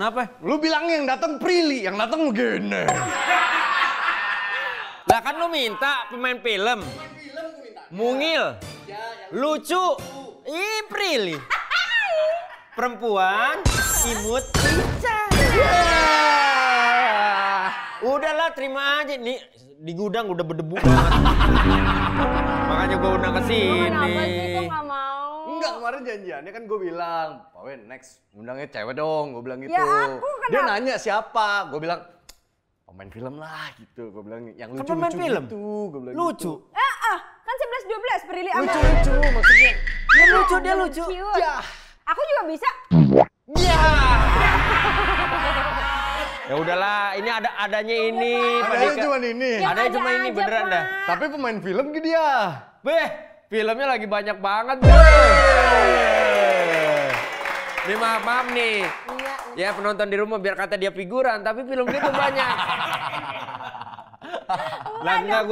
Kenapa? Lu bilang yang datang Prilly, yang datang gini. Lah kan lu minta pemain film. Mungil. Lucu. Ih, Prilly. Perempuan, imut, lincah. Udahlah terima aja. Nih di gudang udah berdebu banget. Makanya gue undang ke sini. Kenapa sih kok nggak mau? Enggak, kemarin janjiannya kan gue bilang, Pak Wen next undangnya cewek dong, gue bilang gitu. Ya aku kenapa? Dia nanya siapa, gue bilang pemain film lah gitu, gue bilang yang lucu-lucu pemain film? gitu, gue bilang Lucu. gitu. Kan 11-12 Prilly sama Lucu-lucu maksudnya. Dia lucu, dia lucu. cute. Ya. Aku juga bisa. Ya. Ya udahlah, ini adanya ini. Adanya cuma ini. Ya, Adanya cuma ini aja, beneran Pak. dah. Tapi pemain film gitu dia. Beh, filmnya lagi banyak banget, Bro. Nih maaf nih. Iya. Ya penonton di rumah biar kata dia figuran, tapi film dia tuh banyak. Lah enggak,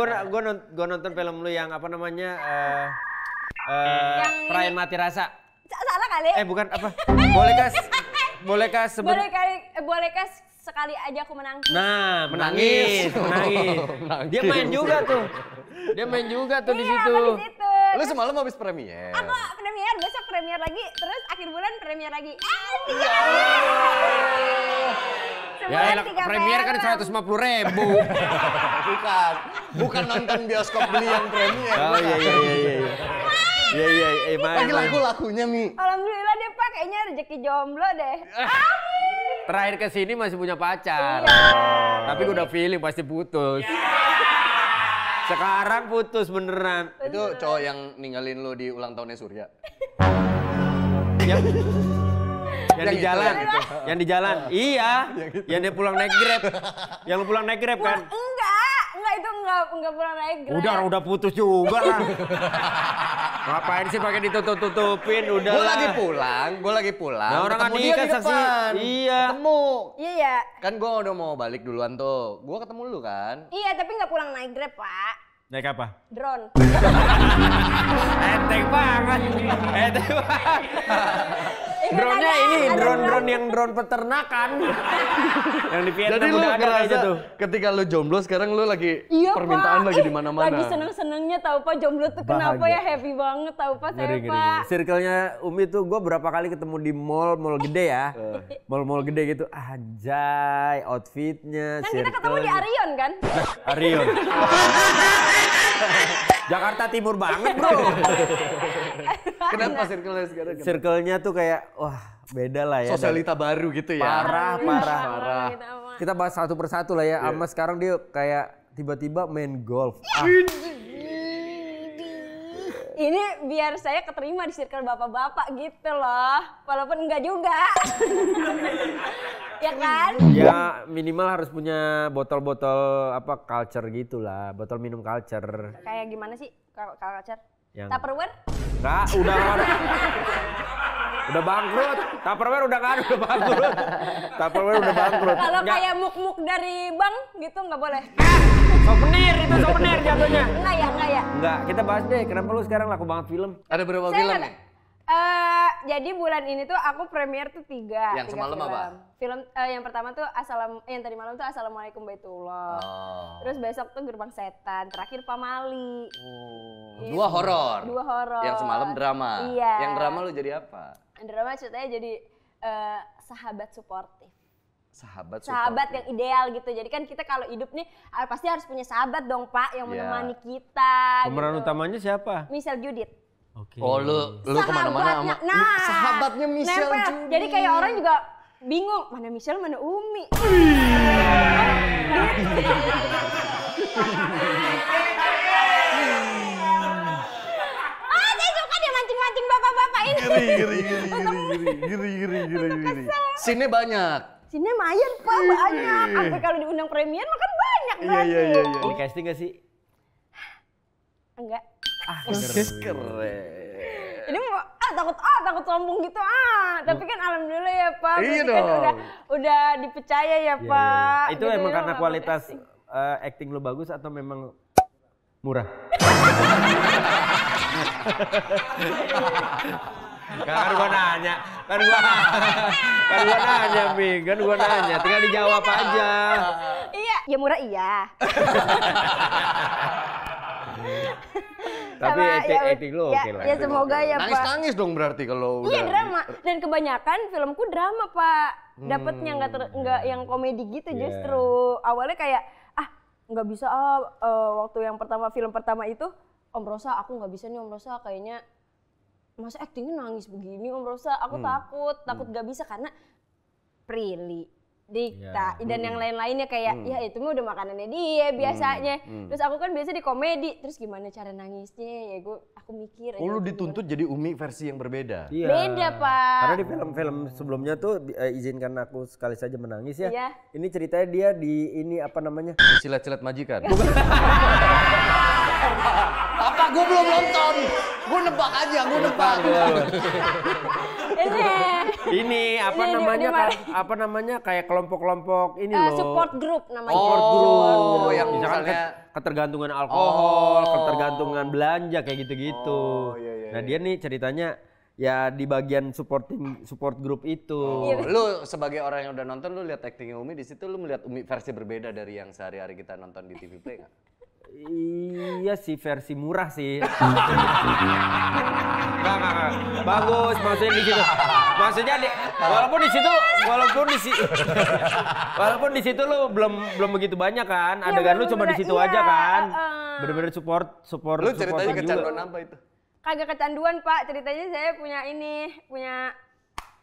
gue nonton film lu yang apa namanya? Perayaan Mati Rasa. Salah kali. Bukan apa? Bolehkah sekali aja aku menang? Nah, menangis. Dia main juga tuh. Dia main juga tuh di situ. Aku di situ. Lu semalam habis premier. Aku premier, besok premier lagi, terus akhir bulan premier lagi. Ya elah, premier kan 150.000. Bukan nonton bioskop beli yang premier. Oh iya. Iya, Lagi laku-lakunya Mi. Alhamdulillah deh Pak, kayaknya rezeki jomblo deh. Terakhir ke sini masih punya pacar. Iya. Tapi gue udah feeling pasti putus. Sekarang putus beneran. Itu cowok yang ninggalin lu di ulang tahunnya Surya. Yang di itu, jalan. yang itu. Yang di jalan. Iya. Yang dia pulang naik Grab. Yang lu pulang naik Grab kan? Enggak itu enggak pulang naik Grab. Udah putus juga lah. Ngapain sih pakai ditutup-tutupin? Udah. Gue lagi pulang. Nah, orang ketemu kan dia nikah di depan. Iya. Ketemu. Iya. Kan gue udah mau balik duluan tuh. Gue ketemu lu kan. Iya, tapi enggak pulang naik Grab, Pak. Naik apa? Drone. Enteng banget. Drone-nya ini drone peternakan. Yang di Vietnam Jadi lu udah ada ngerasa aja tuh. ketika lu jomblo sekarang lu lagi Iya, permintaan Pak. lagi di mana-mana. Lagi seneng-senengnya tahu Pak jomblo tuh kenapa Bahagia. ya happy banget tahu Pak saya Ngeri. Pak. Circle-nya Umi tuh gue berapa kali ketemu di mall gede ya. Mall gede gitu. Anjay, outfitnya, Kan kita ketemu di Arion kan? Arion. Jakarta Timur banget bro. Kenapa circle-nya sekarang? Circle-nya tuh kayak wah beda lah ya. Sosialita baru gitu ya. Parah. Gitu, Pak. Kita bahas satu persatu lah ya. Ama sekarang dia kayak tiba-tiba main golf. Ini biar saya keterima di circle bapak-bapak gitu loh. Walaupun enggak juga. Ya kan? Ya minimal harus punya botol-botol apa culture gitulah, botol minum culture. Kayak gimana sih kalau culture? Yang- Tupperware? Enggak, udah bangkrut. Tupperware udah kan udah bangkrut. Tupperware udah bangkrut. Kalau Nggak. kayak muk-muk dari bank gitu nggak boleh. Souvenir itu souvenir jatuhnya. Enggak ya. Enggak, kita bahas deh. Kenapa lu sekarang laku banget film? Ada berapa Saya film nggak- nih? Jadi bulan ini tuh aku premier tuh 3. Yang semalam apa? Film yang pertama tuh yang tadi malam tuh Assalamualaikum Baitullah. Oh. Terus besok tuh Gerbang Setan. Terakhir Pamali. Dua horor. Dua horor. Yang semalam drama. Iya. Yang drama lu jadi apa? Drama ceritanya jadi sahabat suportif. Sahabat Yang ideal gitu. Jadi kan kita kalau hidup nih pasti harus punya sahabat dong Pak yang Iya. menemani kita. Pemeran gitu. utamanya siapa? Michelle Judith. Oke. Oh lu kemana-mana sama sahabatnya Michelle nempel. Judith. Jadi kayak orang juga bingung mana Michelle mana Umi. Saya suka dia mancing-mancing bapak-bapak ini. Giri. Sini banyak. Sini mayan Pak banyak. Sampai kalau diundang premier makan banyak berarti. Iya. Ini casting gak sih? Enggak. Keren. Ini mau takut sombong gitu tapi kan alhamdulillah ya Pak. Iya Berarti kan dong. udah dipercaya ya Pak. Itu Gitu emang ya, karena nggak kualitas boleh acting lu bagus atau memang murah? Kan gua nanya, kan gua nanya, Mi. Kan gua nanya, tinggal dijawab aja. Iya, ya murah iya. Tapi acting lu oke lah. Ya semoga ya, Pak. Nangis-nangis dong berarti kalau Iya, udah. drama. Dan kebanyakan filmku drama, Pak. Dapatnya nggak yang komedi gitu justru. Awalnya kayak nggak bisa waktu yang film pertama itu Om Rosa, aku nggak bisa nih Om Rosa, kayaknya masa aktingnya nangis begini Om Rosa, aku takut nggak bisa karena Prilly, Dikta, dan yang lain-lainnya kayak ya itu mah udah makanannya dia biasanya. Terus aku kan biasa di komedi, terus gimana cara nangisnya ya aku mikir. Lu dituntut jadi Umi versi yang berbeda. Iya. Beda, Pak. Karena di film-film sebelumnya tuh izinkan aku sekali saja menangis ya. Iya. Ini ceritanya dia di ini apa namanya? Silat-silat majikan. Apa gue belum nonton? Gue nebak aja, gue nebak. Ini apa namanya kayak kelompok-kelompok ini loh. Support group namanya. Support group. Yang misalkan misalnya ketergantungan alkohol, ketergantungan belanja kayak gitu-gitu. Iya. Nah, dia nih ceritanya ya di bagian support group itu. Lu sebagai orang yang udah nonton, lu lihat actingnya Umi di situ, lu melihat Umi versi berbeda dari yang sehari-hari kita nonton di TV Play nggak? Iya sih, versi murah sih. Enggak. Bagus maksudnya di situ. Maksudnya walaupun di situ lu belum begitu banyak kan. Adegan lu cuma di situ aja kan. Bener-bener support. Lu ceritanya juga. kecanduan apa itu? Kagak kecanduan, Pak. Ceritanya saya punya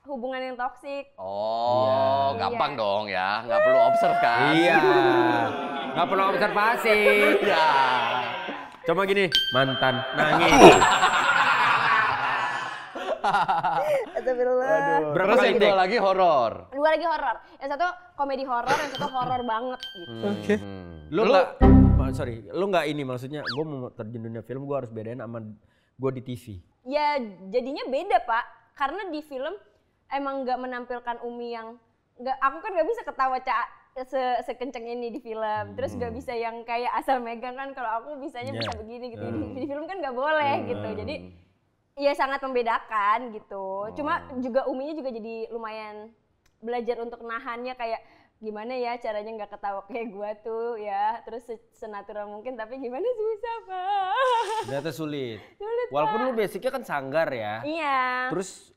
hubungan yang toksik. Oh, gampang dong ya. Nggak perlu observe kan? Iya. Nggak perlu observasi. Ya. Coba gini, mantan nangis. Astagfirullah. Berapa Terus kali yang take? dua lagi horor. Dua lagi horor. Yang satu komedi horor, yang satu horor banget gitu. Lu nggak ini maksudnya gue mau terjun dunia film gue harus bedain sama gue di TV. Ya jadinya beda, Pak. Karena di film emang nggak menampilkan Umi yang aku kan nggak bisa ketawa sekenceng ini di film. Terus nggak bisa yang kayak asal megang kan, kalau aku bisanya bisa begini gitu. Di film kan nggak boleh gitu. Jadi ya sangat membedakan gitu. Cuma juga Uminya juga jadi lumayan belajar untuk nahannya, kayak gimana ya caranya nggak ketawa kayak gua tuh ya, terus senatural mungkin, tapi gimana susah, Pak. Ternyata sulit. Pak. Walaupun lu basicnya kan sanggar ya. Iya. Terus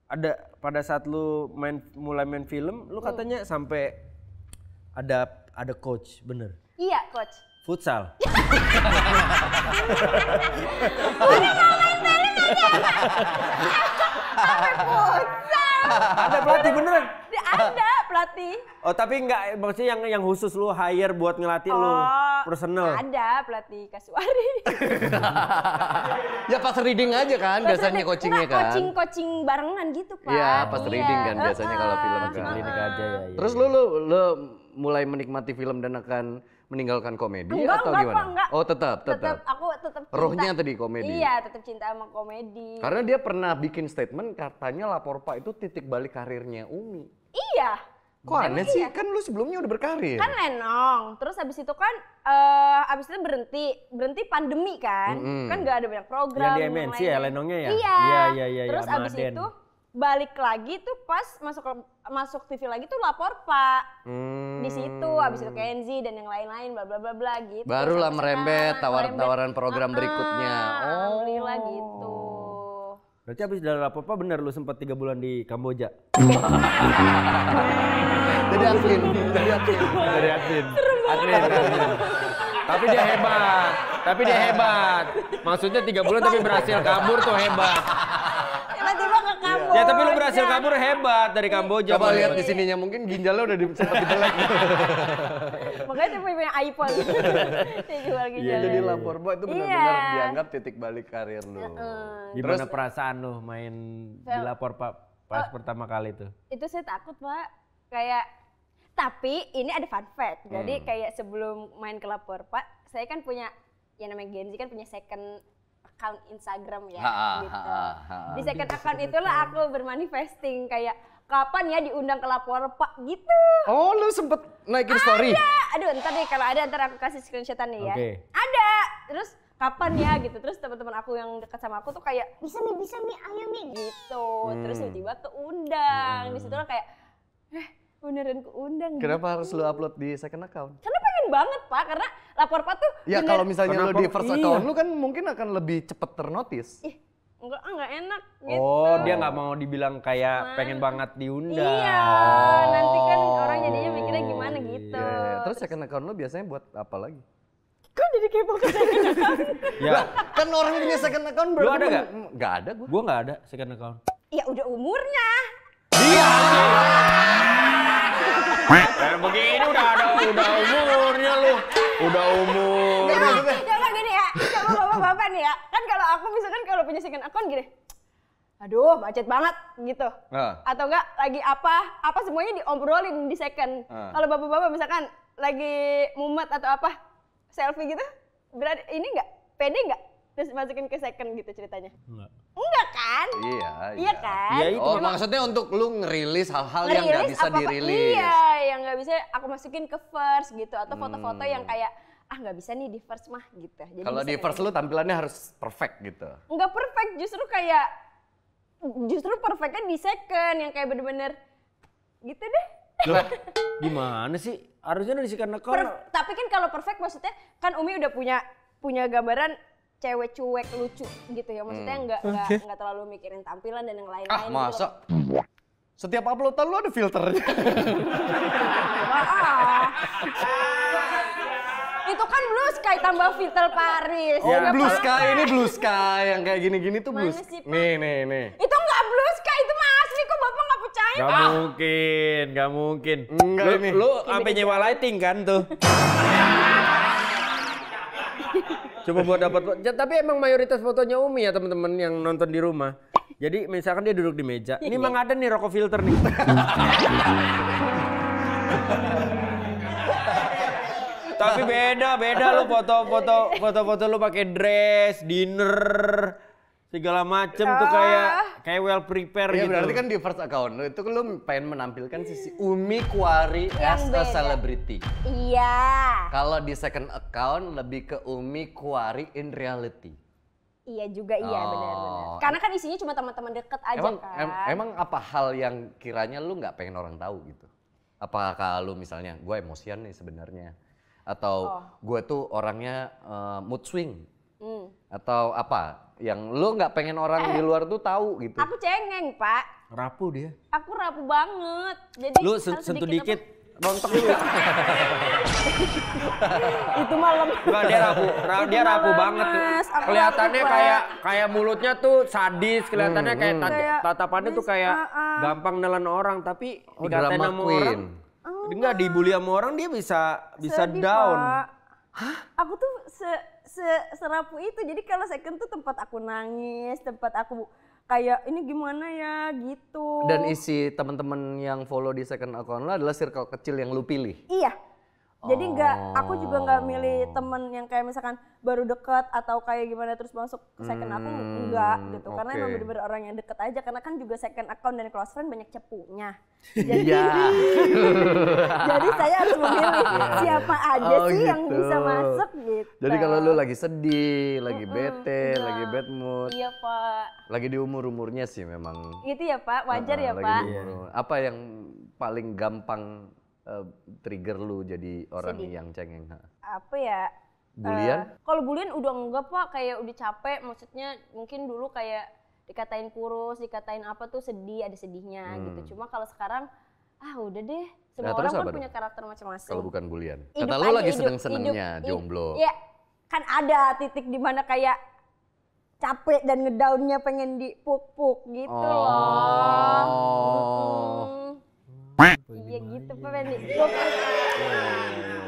ada pada saat lu mulai main film, lu katanya sampai ada coach, bener? Iya, coach. Futsal. Ada pelatih beneran? Ada pelatih. Oh tapi enggak, maksudnya yang khusus lu hire buat ngelatih lu personal? Ada pelatih kasuari. Ya pas reading aja kan biasanya coachingnya kan? Coaching barengan gitu, Pak. Iya pas reading kan biasanya kalau film kan. Klinik aja ya. Terus lu mulai menikmati film dan akan meninggalkan komedi atau gimana? Pak, enggak. Oh tetap. Aku tetap cinta. Rohnya tadi komedi. Iya, tetap cinta sama komedi. Karena dia pernah bikin statement katanya Lapor Pak itu titik balik karirnya Umi. Iya. Kok aneh sih? Kan lu sebelumnya udah berkarir. Kan lenong, terus habis itu kan habis itu berhenti pandemi kan. Kan nggak ada banyak program. Yang di MNC ya lenongnya ya? Iya. Terus habis itu balik lagi tuh pas masuk TV lagi tuh Lapor Pak. Di situ habis itu Kenzi dan yang lain-lain bla bla bla bla gitu. Barulah Sampai merembet sekarang, tawaran program berikutnya. Alhamdulillah gitu. Berarti abis dari apa bener lu sempat 3 bulan di Kamboja? Jadi admin. Dari admin. Tapi dia hebat. Maksudnya 3 bulan tapi berhasil kabur tuh hebat. Tiba-tiba ke Kamboja. Ya tapi lu berhasil kabur hebat dari Kamboja. Coba lihat di sininya mungkin ginjalnya udah sempat dijelek. Makanya dia punya iPhone. Dia jual ginjal. Jadi Lapor Pak itu benar-benar dianggap titik balik karir lu. Gimana perasaan lu main di Lapor Pak pas pertama kali itu? Itu saya takut, Pak. Kayak tapi ini ada fun fact. Jadi kayak sebelum main ke Lapor Pak, saya kan punya yang namanya Genzi kan punya second account Instagram ya gitu. Di second account itulah aku bermanifesting kayak kapan ya diundang ke Lapor Pak gitu. Oh, lu sempet naikin story? Ada. Aduh, ntar nih kalau ada ntar aku kasih screenshotan nih ya. Oke. Ada. Terus kapan ya gitu. Terus teman-teman aku yang dekat sama aku tuh kayak bisa Mi, ayo Mi gitu. Terus tiba-tiba keundang. Di situ lah kayak beneran keundang. Kenapa gitu. harus lu upload di second account? Karena pengen banget Pak, karena lapor Pak tuh Ya bener- kalau misalnya lu Kenapa? di first account lu kan mungkin akan lebih cepet ternotis. Ih, enggak enak gitu. Oh, dia nggak mau dibilang kayak pengen banget diundang. Iya, nanti kan orang jadinya mikirnya gimana gitu. Iya. Terus second account lu biasanya buat apa lagi? Kok jadi kepo ke second account? Ya, Kan orang punya second account Lu berarti ada nggak? Nggak ada gua. gua nggak ada second account. Ya udah umurnya. Kayak begini udah umurnya lu. Udah umur. Coba gini ya, coba bapak-bapak nih ya. Kan kalau aku misalkan kalau punya second account gini. Aduh, macet banget gitu. Atau enggak lagi apa semuanya diobrolin di second. Kalau bapak-bapak misalkan lagi mumet atau apa, selfie gitu, berarti ini enggak pede enggak? Terus masukin ke second gitu ceritanya. Enggak kan? Iya. Kan? Iya, itu Oh, maksudnya untuk lu ngerilis hal-hal yang nggak bisa apa-apa. dirilis. Iya, yang nggak bisa aku masukin ke first gitu. Atau foto-foto yang kayak, nggak bisa nih di first mah gitu. Jadi Kalau bisa di nggak first lu tampilannya harus perfect gitu. nggak perfect, justru perfectnya di second yang kayak bener-bener gitu deh. Loh, gimana sih? Harusnya di second account. Tapi kan kalau perfect maksudnya kan Umi udah punya gambaran cewek cuek lucu gitu ya, maksudnya nggak terlalu mikirin tampilan dan yang lain-lain. Masa? Setiap uploadan lu ada filternya. Itu kan Blue Sky tambah filter Paris. Oh, Ya, Blue Pak. Sky, ini Blue Sky yang kayak gini-gini tuh Blue Mana Sky. sih, Pak? Nih. Itu nggak Blue Sky, itu mah asli kok Bapak nggak percaya. Gak mungkin. Enggak ini. Lu sampai nyewa lighting kan tuh. Coba buat dapat. Tapi emang mayoritas fotonya Umi ya teman-teman yang nonton di rumah. Jadi misalkan dia duduk di meja, ini emang ada nih rokok filter nih. Tapi beda lu foto-foto lu pakai dress, dinner, segala macem tuh kayak well prepare Ya gitu. berarti kan di first account lu itu lu pengen menampilkan sisi Umi Kwari as Yang a beda. celebrity. Iya. Kalau di second account lebih ke Umi Kwari in reality. Iya juga, iya Oh. benar-benar. Karena kan isinya cuma teman-teman deket aja kan. Emang apa hal yang kiranya lu nggak pengen orang tahu gitu? Apakah lu misalnya gue emosian nih sebenarnya, atau gue tuh orangnya mood swing, atau apa yang lu nggak pengen orang di luar tuh tahu gitu? Aku cengeng Pak. rapuh dia. Aku rapuh banget. Jadi Lu harus sentuh sedikit dikit, rontok dulu. itu malam. Enggak, dia rapuh banget tuh. Mas, aku Kelihatannya rapuh, kayak mulutnya tuh sadis, kelihatannya kayak Kayak, tatapannya tuh kayak gampang nelen orang, tapi dikatain drama sama queen. orang. Enggak, dibully sama orang dia bisa Sedih, down. Pak. Aku tuh serapuh itu. Jadi kalau second tuh tempat aku nangis, tempat aku kayak ini gimana ya gitu. Dan isi teman-teman yang follow di second account lu adalah circle kecil yang lu pilih. Iya. Jadi aku juga nggak milih temen yang kayak misalkan baru deket atau kayak gimana terus masuk ke second aku enggak gitu. Karena emang oke. bener-bener orang yang deket aja. Karena kan juga second account dan close friend banyak cepunya. Iya. Jadi saya harus memilih siapa aja Oh, sih yang gitu. bisa masuk gitu. Jadi kalau lu lagi sedih, lagi bete, lagi bad mood, Iya Pak. lagi di umur-umurnya sih memang. Gitu ya Pak, wajar ya lagi Pak. di umur. Apa yang paling gampang trigger lu jadi orang yang cengeng? Apa ya? Bulian? Kalau bulian udah enggak Pak, kayak udah capek. Maksudnya mungkin dulu kayak dikatain kurus, dikatain apa tuh sedih, ada sedihnya gitu. Cuma kalau sekarang udah deh. Semua Nah, terus orang apa kan punya dong? karakter masing-masing. Kalau bukan bulian. Hidup Kata lu aja, lagi hidup, seneng-senengnya hidup. jomblo. Iya, kan ada titik di mana kayak capek dan ngedownnya pengen dipuk-puk gitu loh. Iya gitu Pak, pengen dipuk.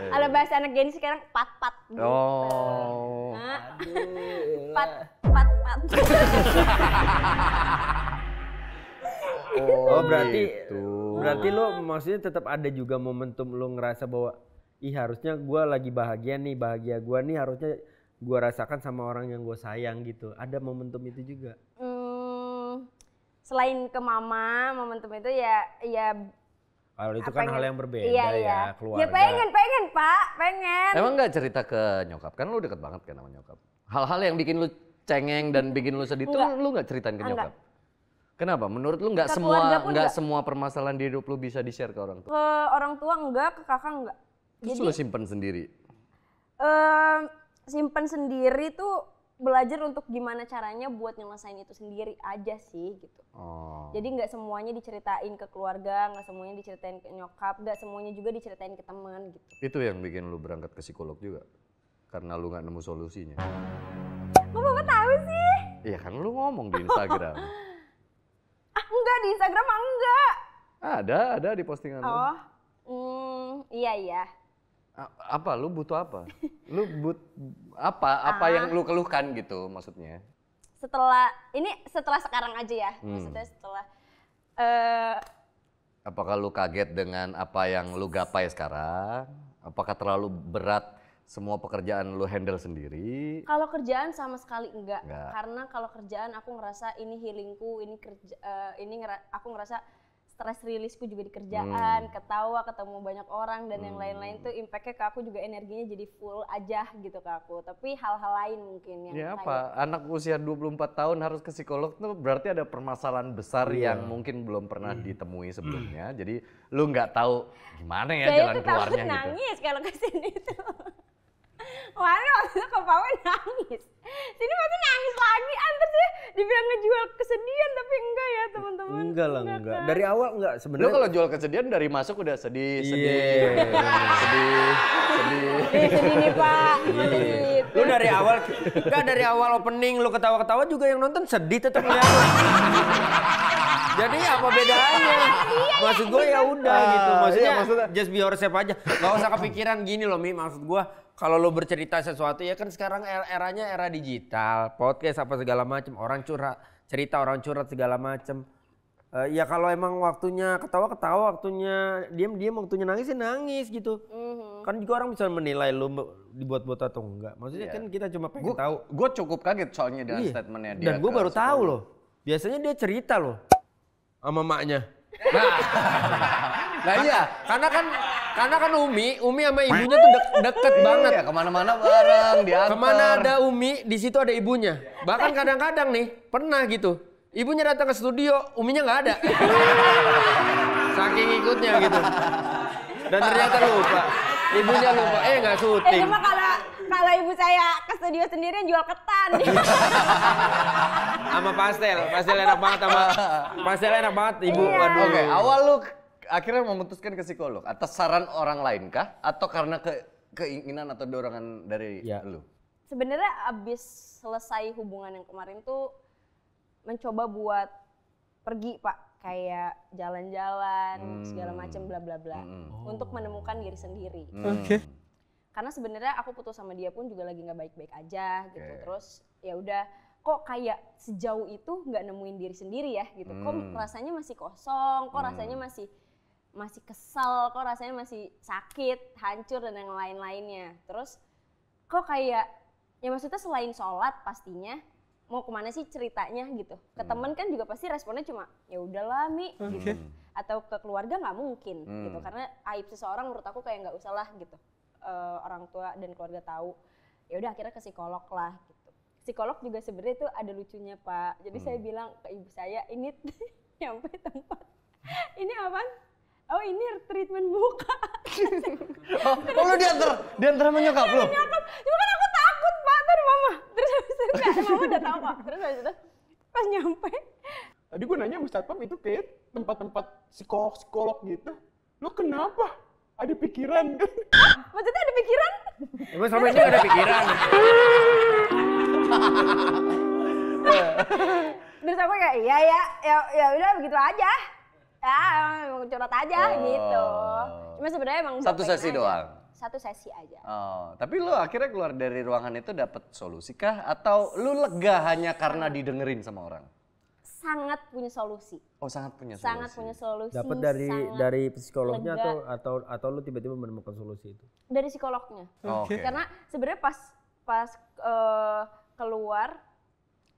Ada bahasa anak Gen Z sekarang pat-pat gitu. Oh. Pat-pat. Oh, berarti gitu. berarti lu maksudnya tetap ada juga momentum lu ngerasa bahwa harusnya gue lagi bahagia gue nih harusnya gue rasakan sama orang yang gue sayang gitu. Ada momentum itu juga. Selain ke mama, momentum itu ya Kalau itu kan hal yang berbeda iya. keluarga. Ya pengen Pak, pengen. Emang nggak cerita ke nyokap? Kan lu deket banget kan sama nyokap. Hal-hal yang bikin lu cengeng dan bikin lu sedih tuh lu nggak ceritain ke nyokap? Kenapa? Menurut lu nggak semua permasalahan di hidup lu bisa di-share ke orang tua? Ke orang tua enggak, ke kakak enggak. Terus lu simpen sendiri? Simpen sendiri tuh belajar untuk gimana caranya buat nyelesain itu sendiri aja sih gitu. Jadi nggak semuanya diceritain ke keluarga, nggak semuanya diceritain ke nyokap, nggak semuanya juga diceritain ke teman gitu. Itu yang bikin lu berangkat ke psikolog juga? Karena lu nggak nemu solusinya? Kok Bapak tahu sih? Iya kan lu ngomong di Instagram. Enggak, di Instagram enggak. Ada di postingan lu. Iya. Apa lu butuh apa? Apa yang lu keluhkan gitu maksudnya? Setelah sekarang aja ya. Maksudnya setelah apakah lu kaget dengan apa yang lu gapai sekarang? Apakah terlalu berat semua pekerjaan lu handle sendiri? Kalau kerjaan sama sekali enggak. Karena kalau kerjaan aku ngerasa ini healingku, aku ngerasa stress rilisku juga di kerjaan, ketawa, ketemu banyak orang dan yang lain-lain tuh impactnya ke aku juga energinya jadi full aja gitu ke aku. Tapi hal-hal lain mungkin yang ya apa? Anak usia 24 tahun harus ke psikolog tuh berarti ada permasalahan besar yang mungkin belum pernah ditemui sebelumnya. Jadi lu nggak tahu gimana ya jalan keluarnya gitu. Saya nangis kalau kesini tuh. Kemarin waktu itu ke Pawe nangis. Sini waktu nangis lagi, antar sih dibilang ngejual kesedihan tapi enggak ya teman-teman. Enggak lah, enggak. Dari awal enggak sebenarnya. Lu kalau jual kesedihan dari masuk udah sedih nih Pak. Lu dari awal opening lu ketawa-ketawa juga yang nonton sedih tetap ngeliat. Jadi apa bedanya? Maksud gue ya udah gitu. Maksudnya just be yourself aja. Gak usah kepikiran gini loh Mi, maksud gue kalau lo bercerita sesuatu ya kan sekarang eranya era digital, podcast apa segala macam, orang curhat segala macam. Ya kalau emang waktunya ketawa, waktunya diam, waktunya nangis ya nangis gitu. Kan juga orang bisa menilai lo dibuat-buat atau enggak. Maksudnya kan kita cuma pengen tahu. Gue cukup kaget soalnya dengan statementnya dia. Dan gue baru tahu loh. Biasanya dia cerita loh sama maknya. Nah iya, karena kan Umi sama ibunya tuh deket banget. Iya, kemana-mana bareng, diantar. Kemana ada Umi, di situ ada ibunya. Bahkan kadang-kadang nih, pernah gitu. Ibunya datang ke studio, Uminya nggak ada. Saking ikutnya gitu. Dan ternyata lupa. Ibunya lupa, nggak syuting. Cuma kalau ibu saya ke studio sendiri jual ketan. Sama pastel enak banget ibu. Iya. Oke, awal lu akhirnya memutuskan ke psikolog atas saran orang lain kah atau karena keinginan atau dorongan dari lu? Sebenarnya abis selesai hubungan yang kemarin tuh mencoba buat pergi Pak, kayak jalan-jalan segala macam bla bla bla untuk menemukan diri sendiri. Oke. Karena sebenarnya aku putus sama dia pun juga lagi nggak baik-baik aja gitu. Terus ya udah kok kayak sejauh itu nggak nemuin diri sendiri ya gitu. Kok rasanya masih kosong, kok rasanya masih kesel, kok rasanya masih sakit, hancur dan yang lain-lainnya. Terus kok kayak ya maksudnya selain sholat pastinya mau kemana sih ceritanya gitu. Ke temen kan juga pasti responnya cuma ya udahlah Mi gitu. Atau ke keluarga nggak mungkin gitu. Karena aib seseorang menurut aku kayak nggak usah lah gitu. Orang tua dan keluarga tahu. Ya udah akhirnya ke psikolog lah gitu. Psikolog juga sebenarnya itu ada lucunya Pak. Jadi saya bilang ke ibu saya ini nyampe tempat. Ini apaan? Oh ini treatment muka. Oh lu diantar sama nyokap lu? Nyokap, cuma kan aku takut Pak, tadi Mama. Terus habis itu Mama udah tahu kok. Terus habis itu pas nyampe. Tadi gue nanya sama Satpam itu kayak tempat-tempat psikolog gitu. Lo kenapa? Ada pikiran kan? Maksudnya ada pikiran? Emang sama ini ada pikiran. Terus aku kayak ya udah begitu aja. Ya emang curhat aja gitu. Cuma sebenarnya emang satu sesi doang. Satu sesi aja. Oh, tapi lu akhirnya keluar dari ruangan itu dapat solusi kah atau lu lega hanya karena didengerin sama orang? Sangat punya solusi. Oh, sangat punya solusi. Sangat punya solusi. Dapat dari psikolognya atau lu tiba-tiba menemukan solusi itu? Dari psikolognya. Oke. Karena sebenarnya pas keluar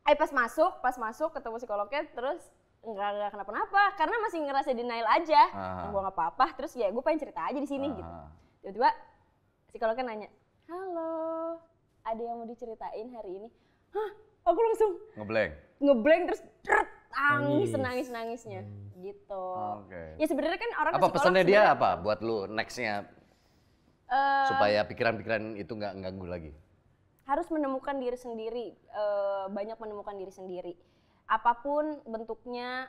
pas masuk ketemu psikolognya terus nggak kenapa-napa karena masih ngerasa denial aja. Gue nggak apa-apa, terus ya gue pengen cerita aja di sini gitu. Tiba-tiba psikolognya nanya, halo, ada yang mau diceritain hari ini? Hah, aku langsung ngeblank terus nangis-nangisnya gitu. Ya sebenarnya kan orang apa pesannya dia apa buat lu nextnya supaya pikiran-pikiran itu nggak ganggu lagi? Harus menemukan diri sendiri, banyak menemukan diri sendiri. Apapun bentuknya,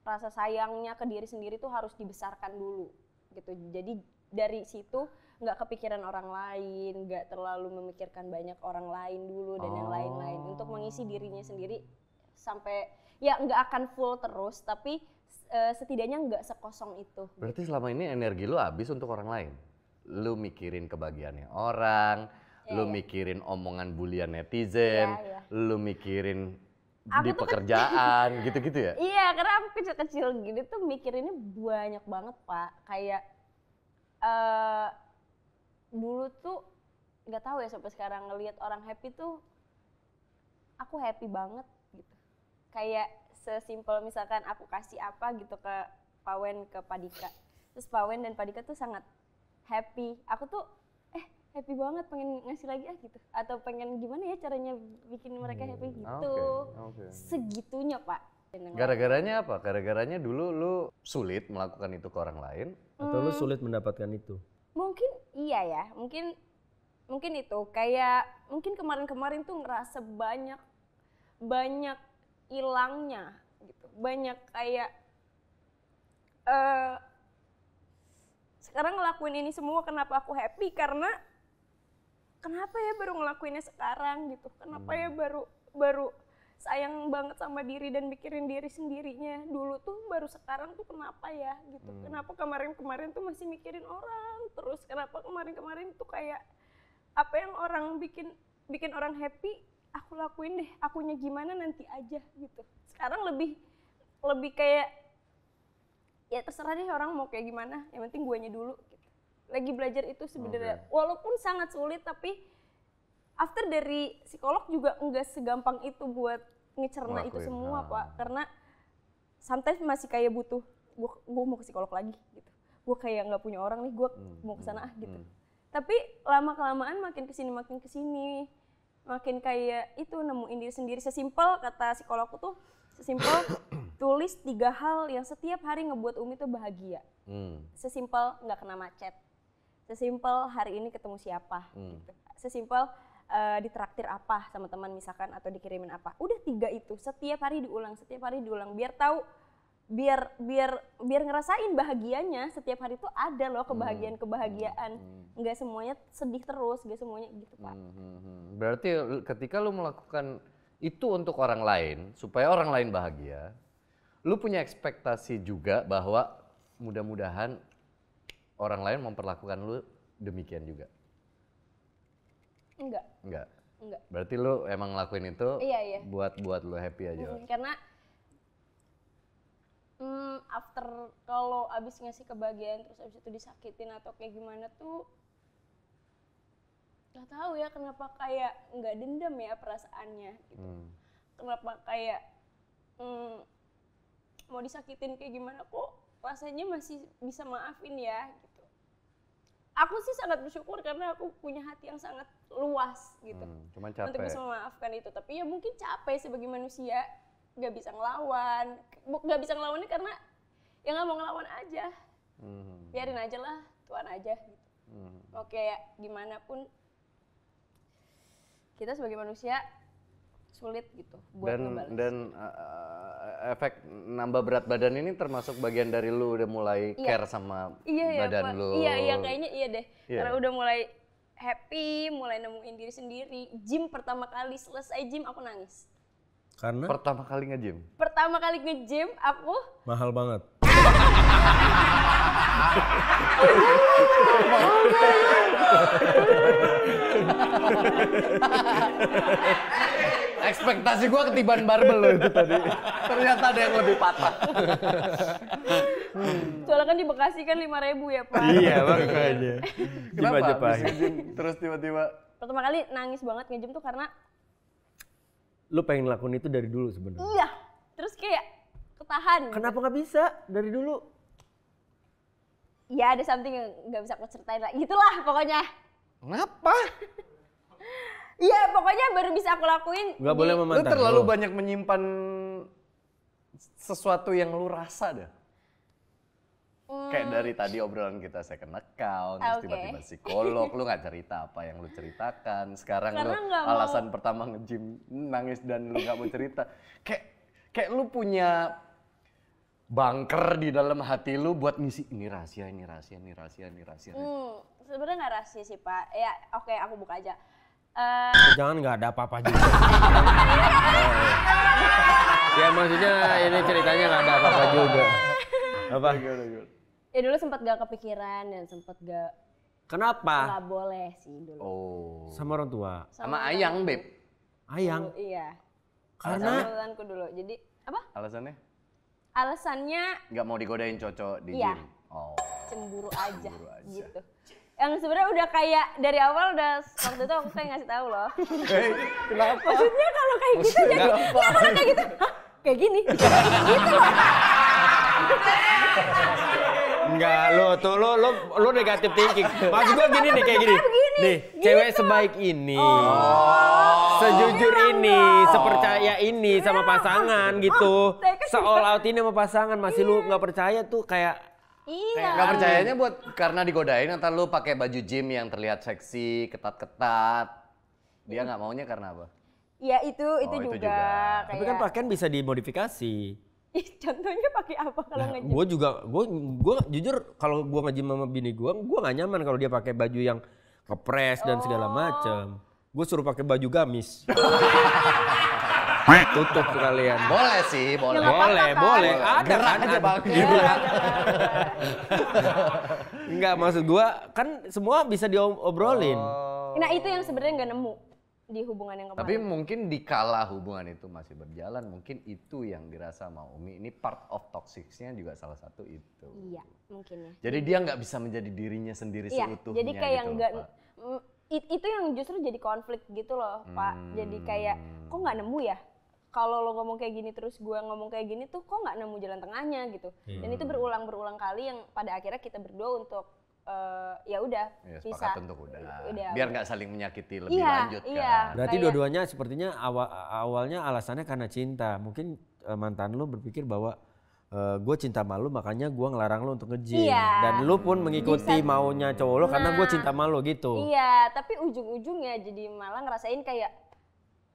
rasa sayangnya ke diri sendiri tuh harus dibesarkan dulu gitu. Jadi dari situ nggak kepikiran orang lain, nggak terlalu memikirkan banyak orang lain dulu dan yang lain-lain untuk mengisi dirinya sendiri sampai ya nggak akan full terus, tapi setidaknya nggak sekosong itu. Berarti selama ini energi lu habis untuk orang lain? Lu mikirin kebahagiaannya orang, lu mikirin omongan bulian netizen, lu mikirin di pekerjaan gitu-gitu ya? Iya, karena aku kecil-kecil gini tuh mikirinnya banyak banget Pak. Kayak dulu tuh nggak tahu ya sampai sekarang ngelihat orang happy tuh aku happy banget gitu. Kayak sesimpel misalkan aku kasih apa gitu ke Pak Wen, ke Pak Dika. Terus Pak Wen dan Pak Dika tuh sangat happy. Aku tuh happy banget pengen ngasih lagi gitu. Atau pengen gimana ya caranya bikin mereka happy gitu. Segitunya Pak. Gara-garanya apa? Gara-garanya dulu lu sulit melakukan itu ke orang lain? Atau lu sulit mendapatkan itu? Mungkin iya ya, mungkin itu kayak mungkin kemarin-kemarin tuh ngerasa banyak hilangnya gitu, banyak kayak sekarang ngelakuin ini semua kenapa aku happy karena kenapa ya baru ngelakuinnya sekarang gitu, kenapa ya baru sayang banget sama diri dan mikirin diri sendirinya dulu tuh baru sekarang tuh kenapa ya gitu, kenapa kemarin tuh masih mikirin orang terus, kenapa kemarin tuh kayak apa yang orang bikin orang happy aku lakuin deh, akunya gimana nanti aja gitu. Sekarang lebih kayak ya terserah deh orang mau kayak gimana, yang penting guanya dulu gitu. Lagi belajar itu sebenarnya walaupun sangat sulit, tapi after dari psikolog juga enggak segampang itu buat ngecerna itu semua Pak, karena sometimes masih kayak butuh gue mau ke psikolog lagi gitu, gue kayak nggak punya orang nih, gue mau kesana gitu. Tapi lama kelamaan makin kesini makin kayak itu nemuin diri sendiri. Sesimpel kata psikologku tuh sesimpel tulis 3 hal yang setiap hari ngebuat Umi tuh bahagia. Sesimpel nggak kena macet, sesimpel hari ini ketemu siapa gitu. Sesimpel ditraktir apa sama teman misalkan atau dikirimin apa. Udah 3 itu setiap hari diulang biar tahu, biar ngerasain bahagianya setiap hari tuh ada loh kebahagiaan. Nggak semuanya sedih terus, nggak semuanya gitu Pak. Berarti ketika lu melakukan itu untuk orang lain supaya orang lain bahagia, lu punya ekspektasi juga bahwa mudah-mudahan orang lain memperlakukan lu demikian juga? Enggak. Berarti lu emang ngelakuin itu buat lu happy aja. Karena after kalau abis ngasih kebahagiaan terus abis itu disakitin atau kayak gimana tuh nggak tahu ya kenapa kayak nggak dendam ya perasaannya gitu. Kenapa kayak mau disakitin kayak gimana kok rasanya masih bisa maafin ya gitu. Aku sih sangat bersyukur karena aku punya hati yang sangat luas gitu. Cuman capek untuk bisa memaafkan itu, tapi ya mungkin capek sebagai manusia, nggak bisa ngelawannya karena ya nggak mau ngelawan aja. Biarin aja lah, Tuhan aja gitu. Oke, gimana pun kita sebagai manusia sulit gitu buat ngebalas. Dan efek nambah berat badan ini termasuk bagian dari lu udah mulai care sama badan lu. Iya kayaknya iya deh. Karena udah mulai happy, mulai nemuin diri sendiri. Gym pertama kali selesai gym aku nangis. Karena? Pertama kali nge-gym? Pertama kali nge-gym aku mahal banget. Ekspektasi gua ketiban barbel lo itu tadi. Ternyata ada yang lebih patah. Soalnya kan di Bekasi kan 5.000 ya Pak. Iya makanya. Kenapa habis nge-gym terus tiba-tiba? Pertama kali nangis banget nge-gym tuh karena lu pengen ngelakuin itu dari dulu sebenarnya. Iya. terus kayak ketahan. Kenapa nggak bisa dari dulu? Ya ada something yang nggak bisa aku ceritain lah. Gitulah pokoknya. Kenapa? Iya pokoknya baru bisa aku lakuin. Gak boleh Lu memantah. terlalu banyak menyimpan sesuatu yang lu rasa dah. Kayak dari tadi obrolan kita second account, terus tiba-tiba psikolog, lu nggak cerita apa yang lu ceritakan. Sekarang lu alasan pertama nge-gym nangis dan lu nggak mau cerita. Kayak lu punya bunker di dalam hati lu buat ngisi ini rahasia. Sebenarnya nggak rahasia sih Pak. Ya oke, aku buka aja. Jangan nggak ada apa-apa juga. Ya maksudnya ini ceritanya nggak ada apa-apa juga. Apa? Ya dulu sempat gak kepikiran dan sempat gak. Kenapa? Nggak boleh sih dulu. Oh. Sama orang tua. Sama Ayang, Beb. Ayang. Dulu, iya. Karena Alasanku dulu. Jadi apa? Alasannya? Alasannya Nggak mau digodain cocok di Iya. gym. Oh. cemburu aja gitu. Yang sebenarnya udah kayak dari awal udah waktu itu aku kayak ngasih tahu loh. Kenapa? Maksudnya kalau kayak gitu jadi ya kalau kayak gitu, hah? Kayak gini. Gitu loh. Enggak, lo negatif thinking. Maksud gua gini nih kayak gini. Nih, cewek sebaik ini. Sejujur ini, sepercaya ini sama pasangan gitu. Se-all out ini sama pasangan masih lu nggak percaya tuh kayak Iya. Nggak percayanya buat karena digodain atau lu pakai baju gym yang terlihat seksi, ketat-ketat. Dia nggak maunya karena apa? Ya itu itu juga. juga. tapi kan pakaian bisa dimodifikasi. Ih, contohnya pakai apa kalau Nah, nge-gym? gue juga, gue jujur kalau gue nge-gym sama bini gue nggak nyaman kalau dia pakai baju yang kepres dan segala macam. Gue suruh pakai baju gamis. Tutup sekalian. Boleh sih, boleh. Ya, nggak apa-apa, Boleh. kan? Ada Gerak kan? aja, Bang. Gerak. Enggak, maksud gue kan semua bisa diobrolin. Nah itu yang sebenarnya nggak nemu di hubungan yang kemarin. Tapi mungkin dikala hubungan itu masih berjalan, mungkin itu yang dirasa sama Umi. Ini part of toxic-nya juga salah satu itu. Iya, mungkin ya. Jadi dia nggak bisa menjadi dirinya sendiri Iya, seutuhnya jadi kayak gitu loh, nggak Pak. itu yang justru jadi konflik gitu loh, Pak. Jadi kayak kok nggak nemu ya? Kalau lo ngomong kayak gini terus gue ngomong kayak gini tuh kok nggak nemu jalan tengahnya gitu. Dan itu berulang kali yang pada akhirnya kita berdua untuk ya udah Ya, pisah. sepakat untuk udah. Biar nggak saling menyakiti lebih Iya, lanjut iya. kan. Berarti Kayak- dua-duanya sepertinya awalnya alasannya karena cinta. Mungkin mantan lu berpikir bahwa gue cinta sama lu makanya gue ngelarang lu untuk nge-gym. Iya. Dan lu pun mengikuti maunya cowok lu karena gue cinta sama lu gitu. Iya, tapi ujung-ujungnya jadi malah ngerasain kayak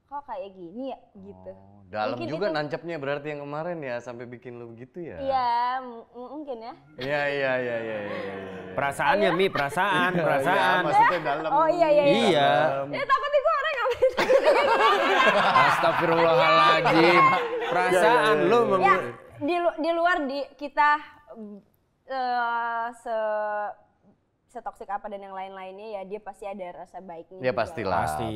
kok kayak gini ya gitu. Dalam Mungkin juga itu- nancapnya berarti yang kemarin ya sampai bikin lu begitu ya. Iya, mungkin ya. Iya. Perasaannya Mi, perasaan. Iya, maksudnya dalam. Oh iya. Iya. Ya takutnya gue orang ngapain. Astagfirullahaladzim. Perasaan lu Ya, di luar kita setoksik apa dan yang lain-lainnya ya dia pasti ada rasa baiknya. Ya juga. pastilah. Pasti.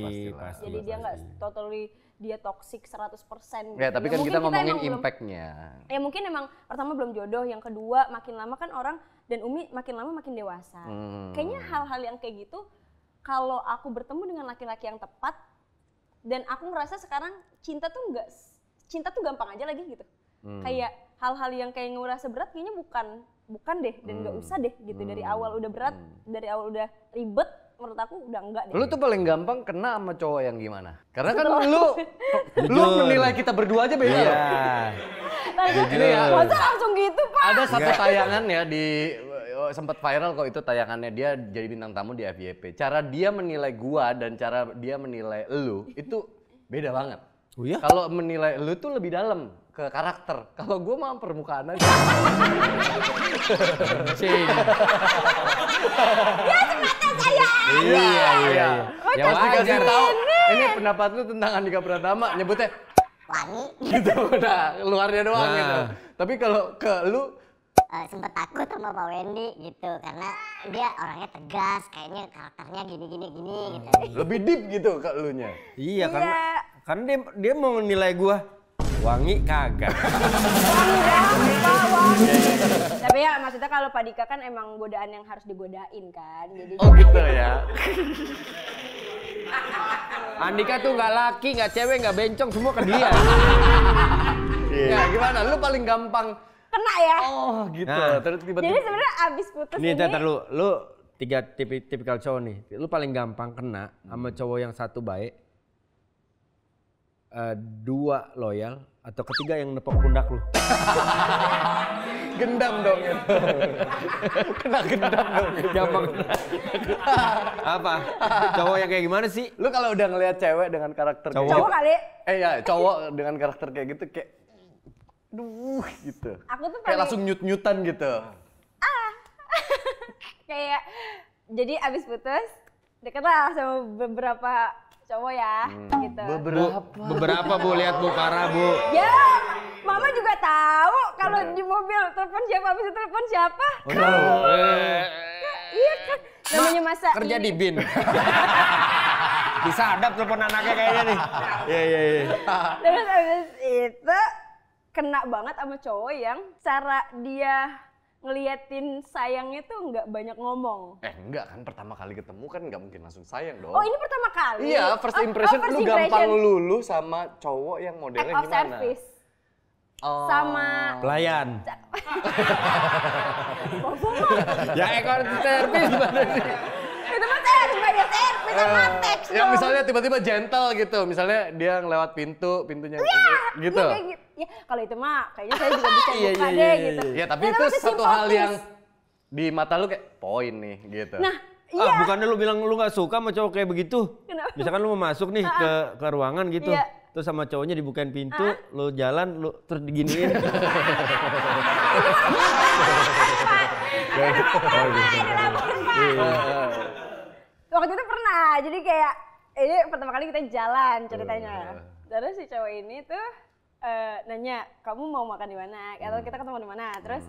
Jadi dia nggak totally dia toksik 100% gitu. Ya tapi kan Mungkin kita ngomongin emang belum- impact-nya. Ya mungkin emang pertama belum jodoh, yang kedua makin lama kan orang dan Umi makin lama makin dewasa. Kayaknya hal-hal yang kayak gitu kalau aku bertemu dengan laki-laki yang tepat dan aku ngerasa sekarang cinta tuh gampang aja lagi gitu. Kayak hal-hal yang kayak ngerasa berat kayaknya bukan deh dan nggak usah deh gitu. Dari awal udah berat, dari awal udah ribet, menurut aku udah enggak deh. Lu tuh paling gampang kena sama cowok yang gimana? Karena kan lu menilai kita berdua aja beda loh. Iya. Masa langsung gitu Pak? Ada satu tayangan ya sempat viral kok itu tayangannya, dia jadi bintang tamu di FYP. Cara dia menilai gua dan cara dia menilai lu itu beda banget. Oh iya? Kalau menilai lu tuh lebih dalam ke karakter. Kalau gua mah permukaan aja. Iya. Ya Pas dikasih wajar. tahu, ini pendapat lu tentang Andika Pratama, nyebutnya wangi gitu, udah luarnya doang Nah. gitu. Tapi kalau ke lu sempet takut sama Pak Wendy gitu karena dia orangnya tegas, kayaknya karakternya gini gitu. lebih deep gitu ke elunya. Iya karena dia mau nilai gua wangi kagak. Tapi ya maksudnya kalau Pak Dika kan emang godaan yang harus digodain kan. Jadi Oh gitu ya. Andika tuh nggak laki, nggak cewek, nggak bencong, semua ke dia. Ya gimana? Lu paling gampang Kena ya. oh gitu. Nah. Terus Jadi tiba-tiba sebenarnya abis putus Nih, ini. ntar lu 3 tipikal cowok nih. Lu paling gampang kena sama cowok yang 1 baik, 2 loyal, atau 3 yang nepok pundak lu. gendam dong ya. Kena gendam dong. Gampang. Apa? Cowok yang kayak gimana sih? Lu kalau udah ngelihat cewek dengan karakter kayak Cowok gitu, kali. ya cowok dengan karakter kayak gitu kayak duh gitu. Aku tuh Kayak paling langsung nyut-nyutan gitu. kayak jadi abis putus deket lah sama beberapa cowok ya gitu. Beberapa Bu, lihat Bu, parah Bu. Ya, mama juga tahu kalau di mobil telepon siapa, abis itu telepon siapa. Iya kan, namanya masa Kerja ini. di BIN. Bisa adap telepon anaknya kayaknya nih. Iya. Terus abis itu kena banget sama cowok yang cara dia ngeliatin sayangnya tuh nggak banyak ngomong. Enggak kan pertama kali ketemu kan nggak mungkin langsung sayang dong. Oh ini pertama kali? Iya, first impression first lu gampang luluh sama cowok yang modelnya Act of gimana? service. Oh. Sama Pelayan. Bobo Ya ekor servis gimana sih? itu mah saya sebagai servis sama teks Ya misalnya tiba-tiba gentle gitu, misalnya dia ngelewat pintunya gitu. Iya, kayak gitu. Ya kalau itu mah kayaknya saya juga bisa Iya, buka iya, deh iya, gitu. Ya tapi Ya, itu tapi satu simpel hal please. yang di mata lu kayak poin nih gitu. Nah, iya. Bukannya lu bilang lu gak suka sama cowok kayak begitu? Kenapa? Misalkan lu mau masuk nih ke ruangan gitu. Iya. Terus sama cowoknya dibukain pintu, lu jalan, lu terus diginiin. Waktu itu pernah, jadi kayak ini pertama kali kita jalan ceritanya. Terus si cowok ini tuh nanya, kamu mau makan di mana? Atau kita ketemu di mana? Terus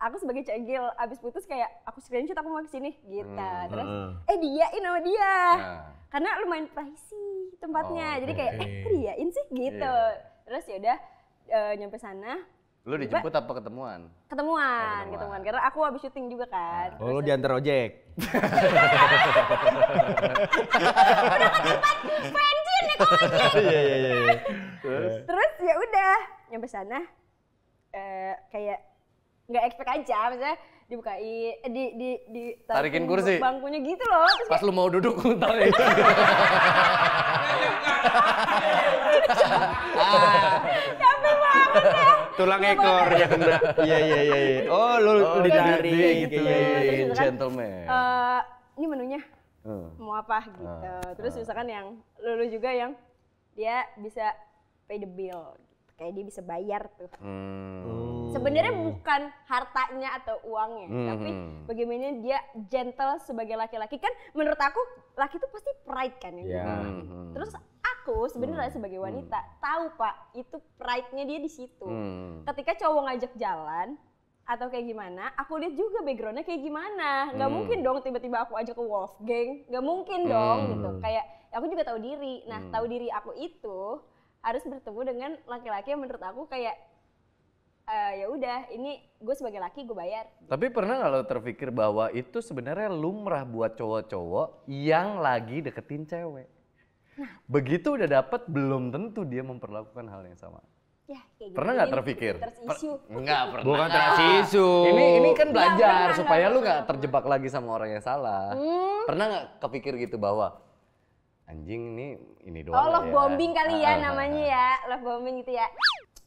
aku sebagai cegil abis putus kayak aku screenshot aku mau kesini gitu. Terus diain sama dia. Karena lumayan pricey tempatnya. Jadi kayak kok diain sih gitu. Terus ya udah nyampe sana. Lu dijemput apa ketemuan? Ketemuan. Karena aku habis syuting juga kan. Oh, lu diantar ojek. Bensin nih kok. Iya. Terus ya udah nyampe sana kayak nggak expect aja, misalnya dibukain di Tarikin kursi. bangkunya gitu loh. Terus Pas lu mau duduk lu tarik. capek banget ya. Tulang ekor ya kena. Iya. Oh, lu ditarik gitu. Terus misalkan, Gentleman. ini menunya mau apa gitu. Terus misalkan yang lulu juga yang dia bisa pay the bill, kayak dia bisa bayar tuh. Sebenarnya bukan hartanya atau uangnya, tapi bagaimana dia gentle sebagai laki-laki. Kan menurut aku laki itu pasti pride kan ya. Iya. Terus aku sebenarnya sebagai wanita tahu Pak, itu pride-nya dia di situ. Ketika cowok ngajak jalan atau kayak gimana, aku lihat juga background-nya kayak gimana. Nggak mungkin dong tiba-tiba aku ajak ke Wolfgang, nggak mungkin dong gitu. Kayak aku juga tahu diri. Nah, tahu diri aku itu harus bertemu dengan laki-laki yang menurut aku kayak ya udah, ini gue sebagai laki gue bayar. Tapi pernah nggak lo terpikir bahwa itu sebenarnya lumrah buat cowok-cowok yang lagi deketin cewek? Begitu udah dapet, belum tentu dia memperlakukan hal yang sama. Ya, kayak gitu. Pernah nggak terpikir? Nggak pernah. Bukan trust issue. Ini kan belajar pernah, supaya nggak lu nggak pernah. terjebak lagi sama orang yang salah. Pernah nggak kepikir gitu bahwa anjing ini doang Oh, love ya? bombing kali ya namanya ya. Love bombing gitu ya.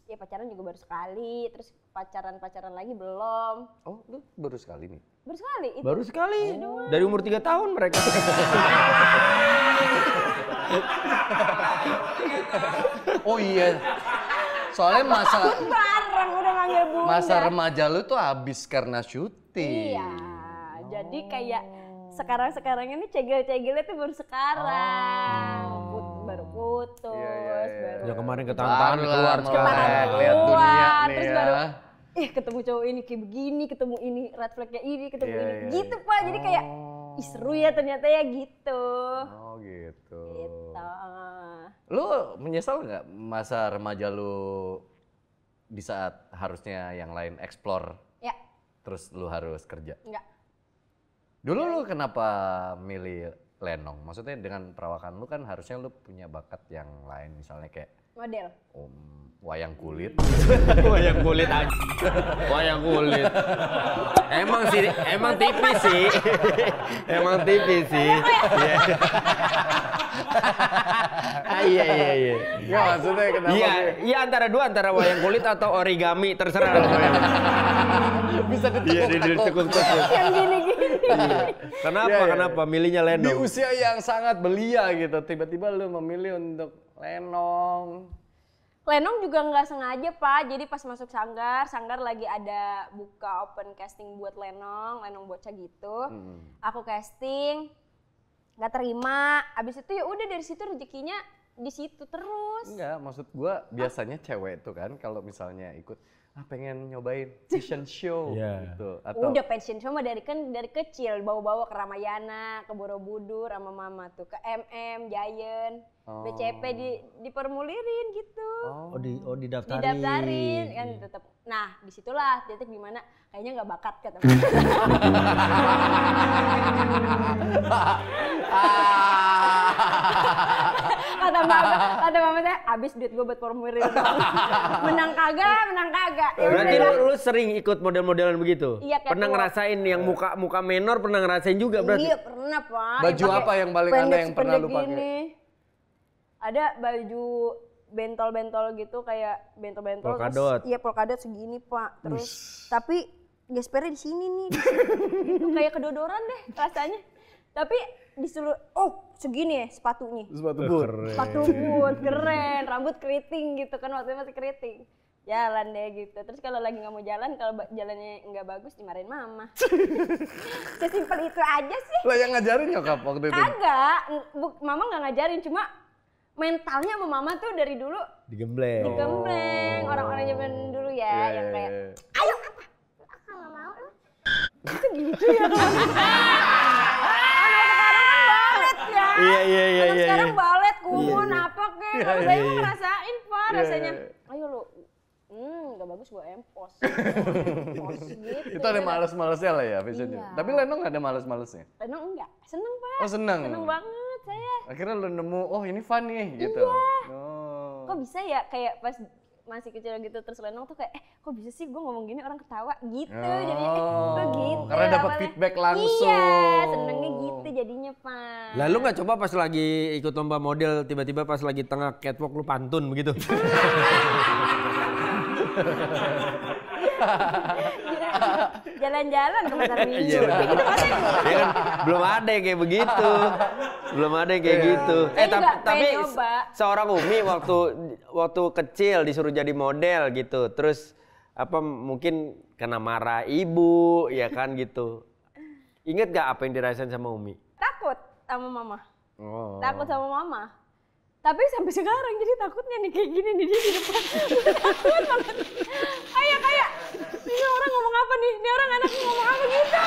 Ya pacaran juga baru sekali, terus pacaran lagi belum. Oh, lu baru sekali nih? Baru sekali itu. Baru sekali. Dari umur 3 tahun mereka. Oh iya. Soalnya Bareng udah manggil bunda. masa remaja lu tuh habis karena syuting. Iya. Jadi kayak sekarang ini cegil-cegilnya tuh baru sekarang. Baru putus, baru Yang kemarin ketahan keluar sekarang. Lihat dunia nih terus ya. baru ketemu cowok ini kayak begini, ketemu ini red flag-nya ini, ketemu Iya, ini iya, gitu Pak. Jadi kayak ih seru ya ternyata ya gitu. Oh gitu. Gitu. Lu menyesal nggak masa remaja lu di saat harusnya yang lain explore, Ya, terus lu harus kerja? enggak. Dulu lu kenapa milih Lenong? Maksudnya dengan perawakan lu kan harusnya lu punya bakat yang lain, misalnya kayak Model. wayang kulit. Wayang kulit aja. Wayang kulit. Emang tipis sih. Emang tipis sih. Iya. Nggak, maksudnya kenapa? Iya antara wayang kulit atau origami terserah. Bisa ditekuk-tekuk. Yang gini-gini. Kenapa milihnya Di Lenong? usia yang sangat belia gitu, tiba-tiba lu memilih untuk Lenong. Lenong juga nggak sengaja Pak, jadi pas masuk Sanggar lagi ada buka open casting buat Lenong bocah gitu. Aku casting, nggak terima. Abis itu ya udah dari situ rezekinya di situ terus. Enggak, maksud gua biasanya cewek tuh kan kalau misalnya ikut pengen nyobain fashion show gitu atau Udah fashion show mah dari kecil bawa-bawa ke Ramayana, ke Borobudur sama mama tuh, ke MM, Giant, BCP dipermulirin gitu. Didaftarin. Kan tetap. Nah, disitulah titik dimana kayaknya nggak bakat kata. Kata mama saya, abis duit gue buat formulir. menang kagak. Ya Berarti udah. lu sering ikut model-modelan begitu? Iya, kayak Pernah tua. ngerasain yang muka menor, pernah ngerasain juga berarti? Iya pernah Pak. Baju apa yang paling aneh yang pernah lu pakai? Gini. Ada baju bentol-bentol gitu kayak bentol-bentol. Polkadot. Iya polkadot segini Pak. Terus tapi gespernya di sini nih. Gitu, kayak kedodoran deh rasanya. Tapi disuruh segini ya sepatunya. Sepatu boot. Sepatu boot keren, rambut keriting gitu kan waktu itu masih keriting. Jalan deh gitu. Terus kalau lagi nggak mau jalan, kalau jalannya nggak bagus dimarahin mama. Sesimpel itu aja sih. Lah yang ngajarin nyokap waktu itu? Kagak, mama nggak ngajarin, cuma mentalnya sama mama tuh dari dulu Digembleng. orang-orang zaman dulu ya, yang kayak ayo apa? Aku nggak mau lu. Itu gitu ya kalau Iya. Anak sekarang balet, kumon, apa kek. Kalau saya mah ngerasain Pak rasanya. Ayo lu, nggak bagus gua empos. Gitu. Itu ada males-malesnya lah ya fashionnya. Iya. Tapi Lenong nggak ada males-malesnya? Lenong enggak, seneng Pak. Oh seneng? Seneng banget saya. Akhirnya lu nemu, ini fun nih gitu? Iya. Oh. Kok bisa ya kayak pas masih kecil gitu terus Lenong tuh kayak kok bisa sih gue ngomong gini orang ketawa gitu jadi kok gitu karena dapat awalnya. feedback langsung. Iya senengnya gitu jadinya Pak. Lalu nggak coba pas lagi ikut lomba model tiba-tiba pas lagi tengah catwalk lu pantun begitu? Jalan-jalan ke pasar minggu. Iya kan belum ada yang kayak begitu. Saya juga Tapi pengen nyoba. seorang Umi waktu kecil disuruh jadi model gitu. Terus mungkin kena marah ibu ya kan gitu. Ingat gak apa yang dirasain sama Umi? Takut sama mama. Oh. Takut sama mama. Tapi sampai sekarang jadi takutnya nih kayak gini nih dia di depan. Takut banget. Kayak ini orang ngomong apa nih? Ini orang anaknya ngomong apa gitu.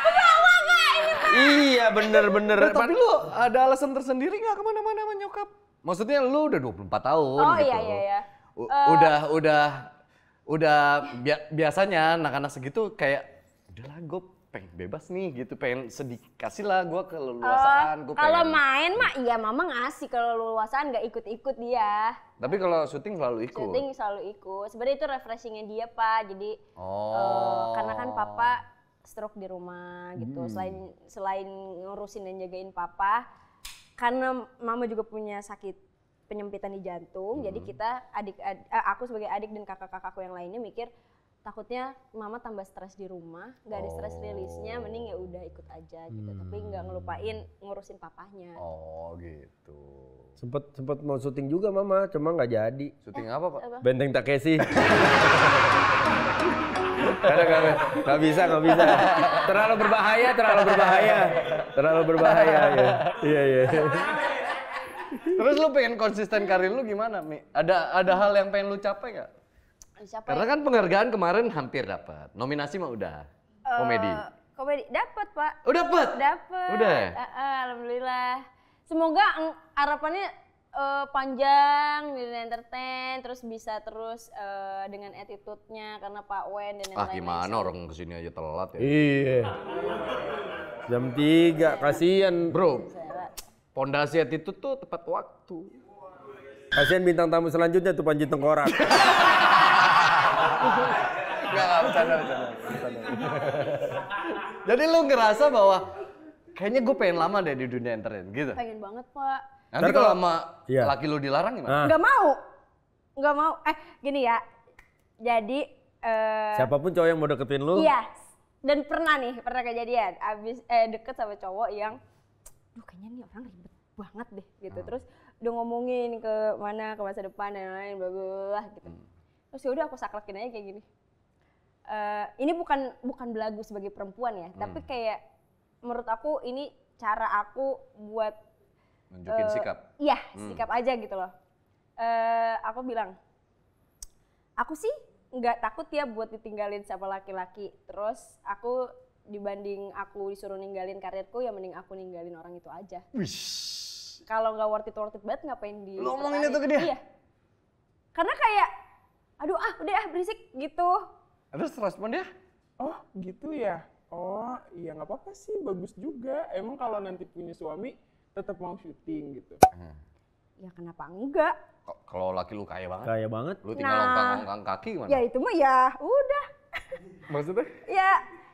Ketawa gak ini Pak? Iya bener. Tapi lu ada alasan tersendiri nggak kemana-mana sama nyokap? Maksudnya lu udah 24 tahun Oh gitu. iya. Udah biasanya anak-anak segitu kayak udahlah gue pengen bebas nih gitu, pengen kasih lah gue keleluasaan. Kalau main mah iya mama ngasih, kalau leluasaan nggak ikut-ikut dia. Tapi kalau syuting selalu ikut. Syuting selalu ikut. Sebenarnya itu refreshingnya dia Pak. Jadi karena kan papa stroke di rumah gitu. Selain ngurusin dan jagain papa, karena mama juga punya sakit penyempitan di jantung. Jadi kita aku sebagai adik dan kakak-kakakku yang lainnya mikir takutnya mama tambah stres di rumah, nggak ada stres rilisnya, mending ya udah ikut aja gitu. Tapi nggak ngelupain ngurusin papahnya. Oh gitu. Sempet mau syuting juga mama, cuma nggak jadi. Syuting apa Pak? Benteng Takeshi. Karena nggak bisa. Terlalu berbahaya ya. Iya. Terus lu pengen konsisten karir lu gimana, Mi? Ada hal yang pengen lu capai nggak? Siapa Karena kan penghargaan kemarin hampir dapat. Nominasi mah udah. Komedi. Komedi dapat Pak. Oh dapat? Dapat. Udah. Alhamdulillah. Semoga harapannya panjang di dunia entertain, terus bisa terus dengan attitude-nya karena Pak Wen dan yang lain-lain. Gimana orang kesini aja telat ya. Iya. Jam 3, kasihan. Bro, pondasi attitude tuh tepat waktu. Kasihan bintang tamu selanjutnya tuh Panji Tengkorak. Enggak, bercanda. Jadi lu ngerasa bahwa kayaknya gue pengen lama deh di dunia entertain gitu? Pengen banget, Pak. Nanti kalau sama laki lu dilarang gimana? Nggak mau. Gini ya. Jadi Siapapun cowok yang mau deketin lu. iya. Dan pernah kejadian abis deket sama cowok yang kayaknya nih orang ribet banget deh gitu. Terus udah ngomongin ke masa depan dan lain-lain bla bla bla gitu. Terus yaudah aku saklekin aja kayak gini. Ini bukan belagu sebagai perempuan ya, tapi kayak menurut aku ini cara aku buat nunjukin sikap. Iya, sikap aja gitu loh. Aku bilang, aku sih nggak takut ya buat ditinggalin sama laki-laki. Terus aku dibanding aku disuruh ninggalin karirku, ya mending aku ninggalin orang itu aja. Wish. Kalau nggak worth it banget ngapain di? Lu ngomongin itu ke dia? Iya. Karena kayak, aduh udah berisik gitu. Terus respon dia? Oh gitu ya. Oh iya nggak apa-apa sih, bagus juga. Emang kalau nanti punya suami tetap mau syuting gitu. Ya kenapa enggak? Kalau laki lu kaya banget. Kaya banget. Lu tinggal longkang kaki gimana? Ya itu mah ya udah. Maksudnya?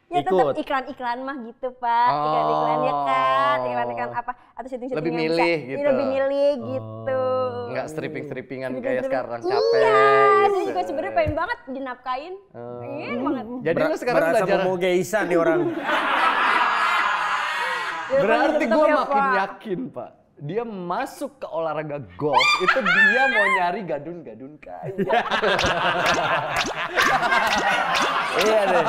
Ya tetap iklan-iklan mah gitu Pak. Iklan-iklan ya kan. Iklan-iklan apa? Atau syuting-syuting Lebih yang milih bisa. gitu. Lebih milih gitu. Enggak stripping-strippingan kayak Stripping-stripping. sekarang capek Iya, gitu. saya juga sebenarnya pengen banget dinafkain. Pengen banget. Jadi lu sekarang berasa belajar. mau geisha nih orang. Berarti Tetep gue ya, makin Pak. yakin Pak. Dia masuk ke olahraga golf, itu dia mau nyari gadun-gadun kaya. Iya deh.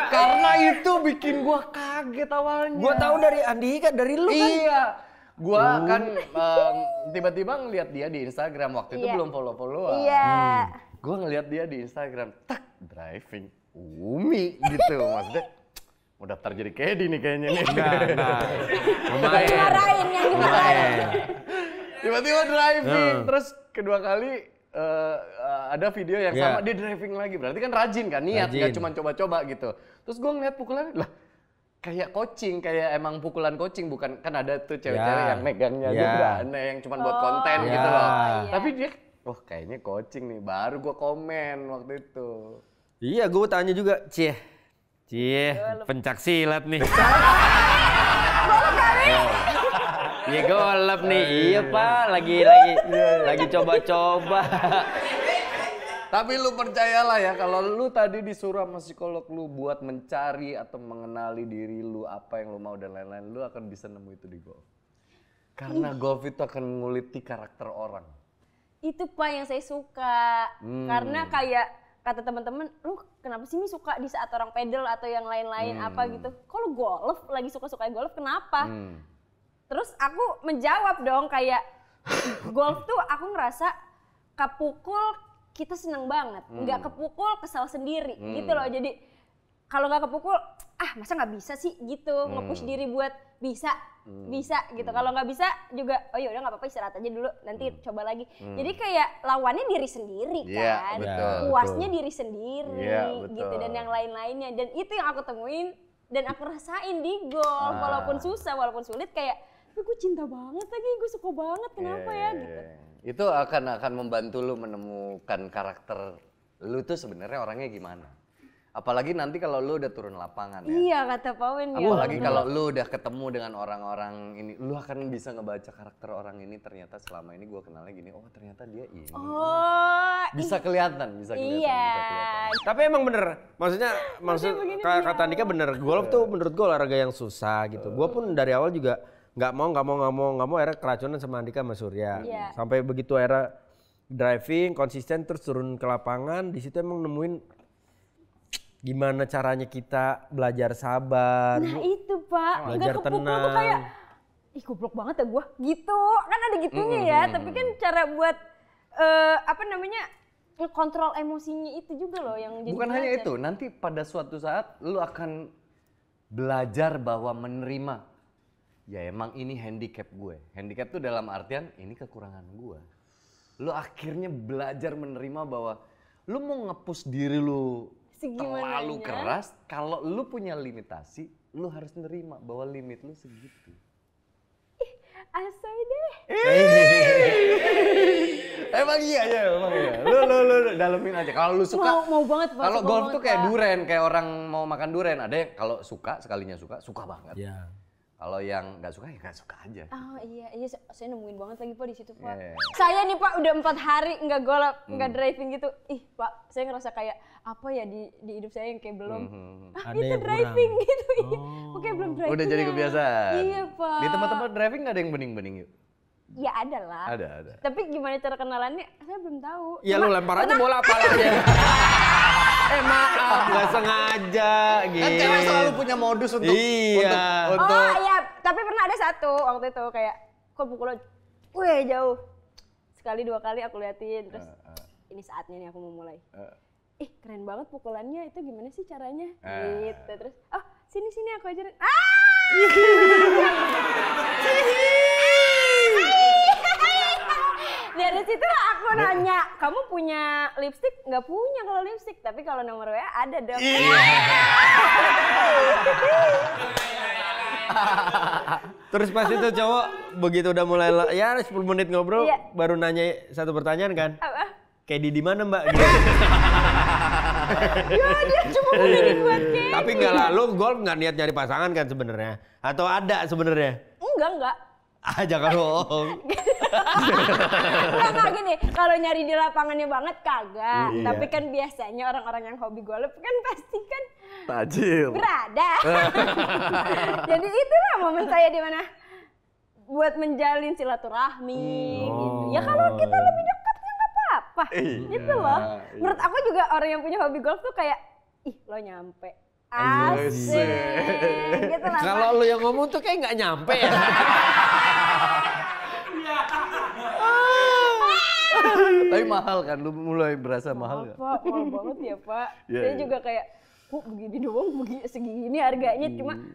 Karena itu bikin gua kaget awalnya. Gua tahu dari Andika, dari lu kan. Iya. Gua kan tiba-tiba ngeliat dia di Instagram, waktu itu Iya. belum follow-followan. Iya. Gua ngeliat dia di Instagram, tak driving Umi gitu maksudnya. Mau daftar jadi Kedi nih kayaknya nih. Lumayan. Dimarahin yang dimarahin. Tiba-tiba driving, terus kedua kali ada video yang sama dia driving lagi. Berarti kan rajin kan, niat, nggak cuma coba-coba gitu. Terus gue ngeliat pukulannya, lah kayak coaching, kayak emang pukulan coaching, bukan kan ada tuh cewek-cewek yang megangnya aja udah aneh, yang cuma buat konten gitu loh. Tapi dia, kayaknya coaching nih, baru gue komen waktu itu. Iya, gue tanya juga, Cie, pencak silat nih. Iya golep nih, iya Pak, lagi coba-coba. Tapi lu percayalah ya, kalau lu tadi disuruh sama psikolog lu buat mencari atau mengenali diri lu, apa yang lu mau dan lain-lain, lu akan bisa nemu itu di golf. Karena golf itu akan menguliti karakter orang. Itu Pak yang saya suka. Karena kayak kata teman-teman, lu kenapa sih suka di saat orang pedal atau yang lain-lain apa gitu? Kok lu golf, lagi suka-suka golf, kenapa? Terus aku menjawab dong kayak golf tuh aku ngerasa kepukul kita seneng banget, nggak kepukul kesal sendiri gitu loh. Jadi kalau nggak kepukul, masa nggak bisa sih gitu, nge-push diri buat bisa gitu. Kalau nggak bisa juga, oh ya udah nggak apa-apa istirahat aja dulu, nanti coba lagi. Jadi kayak lawannya diri sendiri kan, puasnya diri sendiri gitu dan yang lain-lainnya. Dan itu yang aku temuin dan aku rasain di golf, walaupun susah, walaupun sulit kayak, gue cinta banget lagi, gue suka banget, kenapa ya gitu. Itu akan membantu lu menemukan karakter lu tuh sebenarnya orangnya gimana. Apalagi nanti kalau lu udah turun lapangan ya. Iya kata Pak Wen. Apalagi kalau lu udah ketemu dengan orang-orang ini, lu akan bisa ngebaca karakter orang ini. Ternyata selama ini gua kenalnya gini, oh ternyata dia ini. Bisa kelihatan, bisa kelihatan. Tapi emang bener, maksud kata Andika bener, golf tuh menurut gue olahraga yang susah gitu. Gue pun dari awal juga nggak mau akhirnya keracunan sama Andika sama Surya. Sampai begitu akhirnya driving konsisten terus turun ke lapangan, di situ emang nemuin gimana caranya kita belajar sabar. Nah itu Pak, belajar nggak kepukul tenang. tuh kayak, ih goblok banget ya gue gitu. Kan ada gitunya ya, tapi kan cara buat ngekontrol emosinya itu juga loh yang jadi Bukan hanya belajar. itu, nanti pada suatu saat lu akan belajar bahwa menerima ya emang ini handicap gue. Handicap tuh dalam artian ini kekurangan gue. Lu akhirnya belajar menerima bahwa lu mau nge-push diri lu terlalu keras, kalau lu punya limitasi, lu harus nerima bahwa limit lu segitu. Asoy deh. Emang iya ya, emang iya. Lu dalemin aja. Kalau lu suka, mau banget Pak. kalau golf tuh kayak duren, kayak orang mau makan duren. Ada yang kalau suka, sekalinya suka banget. Iya. Kalau yang nggak suka ya nggak suka aja. Oh iya, saya nemuin banget lagi Pak di situ Pak. Yeah. Saya nih Pak udah 4 hari nggak golf, nggak driving gitu. Ih Pak, saya ngerasa kayak apa ya di hidup saya yang kayak belum. Ada itu yang driving kurang. gitu. Oke belum driving. Udah jadi kebiasaan. Iya Pak. Di tempat-tempat driving nggak ada yang bening-bening yuk? Ya ada lah. Ada. Tapi gimana cara kenalannya, saya belum tahu. Ya lu lempar aja bola apa aja. Maaf, nggak sengaja gitu. Kan cewek selalu punya modus untuk Iya. untuk Oh iya, tapi pernah ada satu waktu itu kayak kok pukulan, wih jauh. Sekali 2 kali aku liatin terus ini saatnya nih aku mau mulai. Ih keren banget pukulannya, itu gimana sih caranya? Gitu terus, oh sini aku ajarin. Dari situ aku nanya, kamu punya lipstick? Nggak punya kalau lipstick, tapi kalau nomor WA ada dong. Terus pas itu cowok begitu udah mulai ya 10 menit ngobrol baru nanya satu pertanyaan kan. Apa? Kayak di mana Mbak? Gitu. Ya dia cuma beliin buat Kenny. Tapi nggak lah, lu golf nggak niat nyari pasangan kan sebenarnya? Atau ada sebenarnya? Enggak. Jangan bohong. Enggak gini, kalau nyari di lapangannya banget kagak. Iya. Tapi kan biasanya orang-orang yang hobi golf kan pasti kan tajir. berada. Jadi itulah momen saya di mana buat menjalin silaturahmi gitu. Ya kalau kita lebih dekat ya nggak apa-apa. Gitu loh. Menurut aku juga orang yang punya hobi golf tuh kayak ih lo nyampe. Asik. Gitu lah. Kalau lu yang ngomong tuh kayak nggak nyampe ya. Tapi mahal kan, lu mulai berasa mahal nggak? Pak, mahal banget ya Pak. Iya, Saya iya. juga kayak, kok begini doang, segini harganya.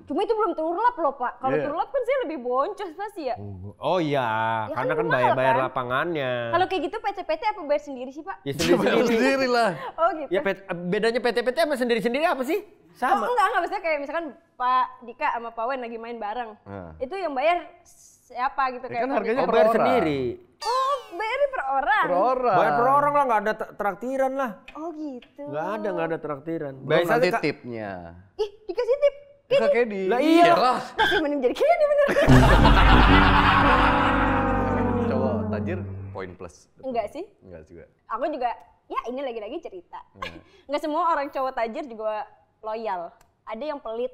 Cuma itu belum turlap loh Pak. Kalau Iya. turlap kan saya lebih boncos pasti ya. Oh iya, Ya karena kan kan mahal bayar kan? lapangannya. Kalau kayak gitu PT-PT apa bayar sendiri sih Pak? Ya sendiri-sendiri. Sendiri lah. Oh gitu. Ya bedanya PT-PT sama sendiri-sendiri apa sih? Sama. Oh enggak, maksudnya kayak misalkan Pak Dika sama Pak Wen lagi main bareng. Itu yang bayar siapa gitu Ya kan Pak harganya Dika. Oh, bayar orang. sendiri. Oh, bayarnya per orang. Per orang. Bayar per orang lah, nggak ada traktiran lah. Oh gitu. Nggak ada traktiran. Belum nanti Kak- tipnya. Ih, dikasih tip. Kak Kedi. Lah iya. Iyalah. Masih mending jadi Kenny bener. Cowok tajir poin plus. Enggak sih. Enggak juga. Aku juga, ya ini lagi-lagi cerita. Nggak semua orang cowok tajir juga loyal. Ada yang pelit.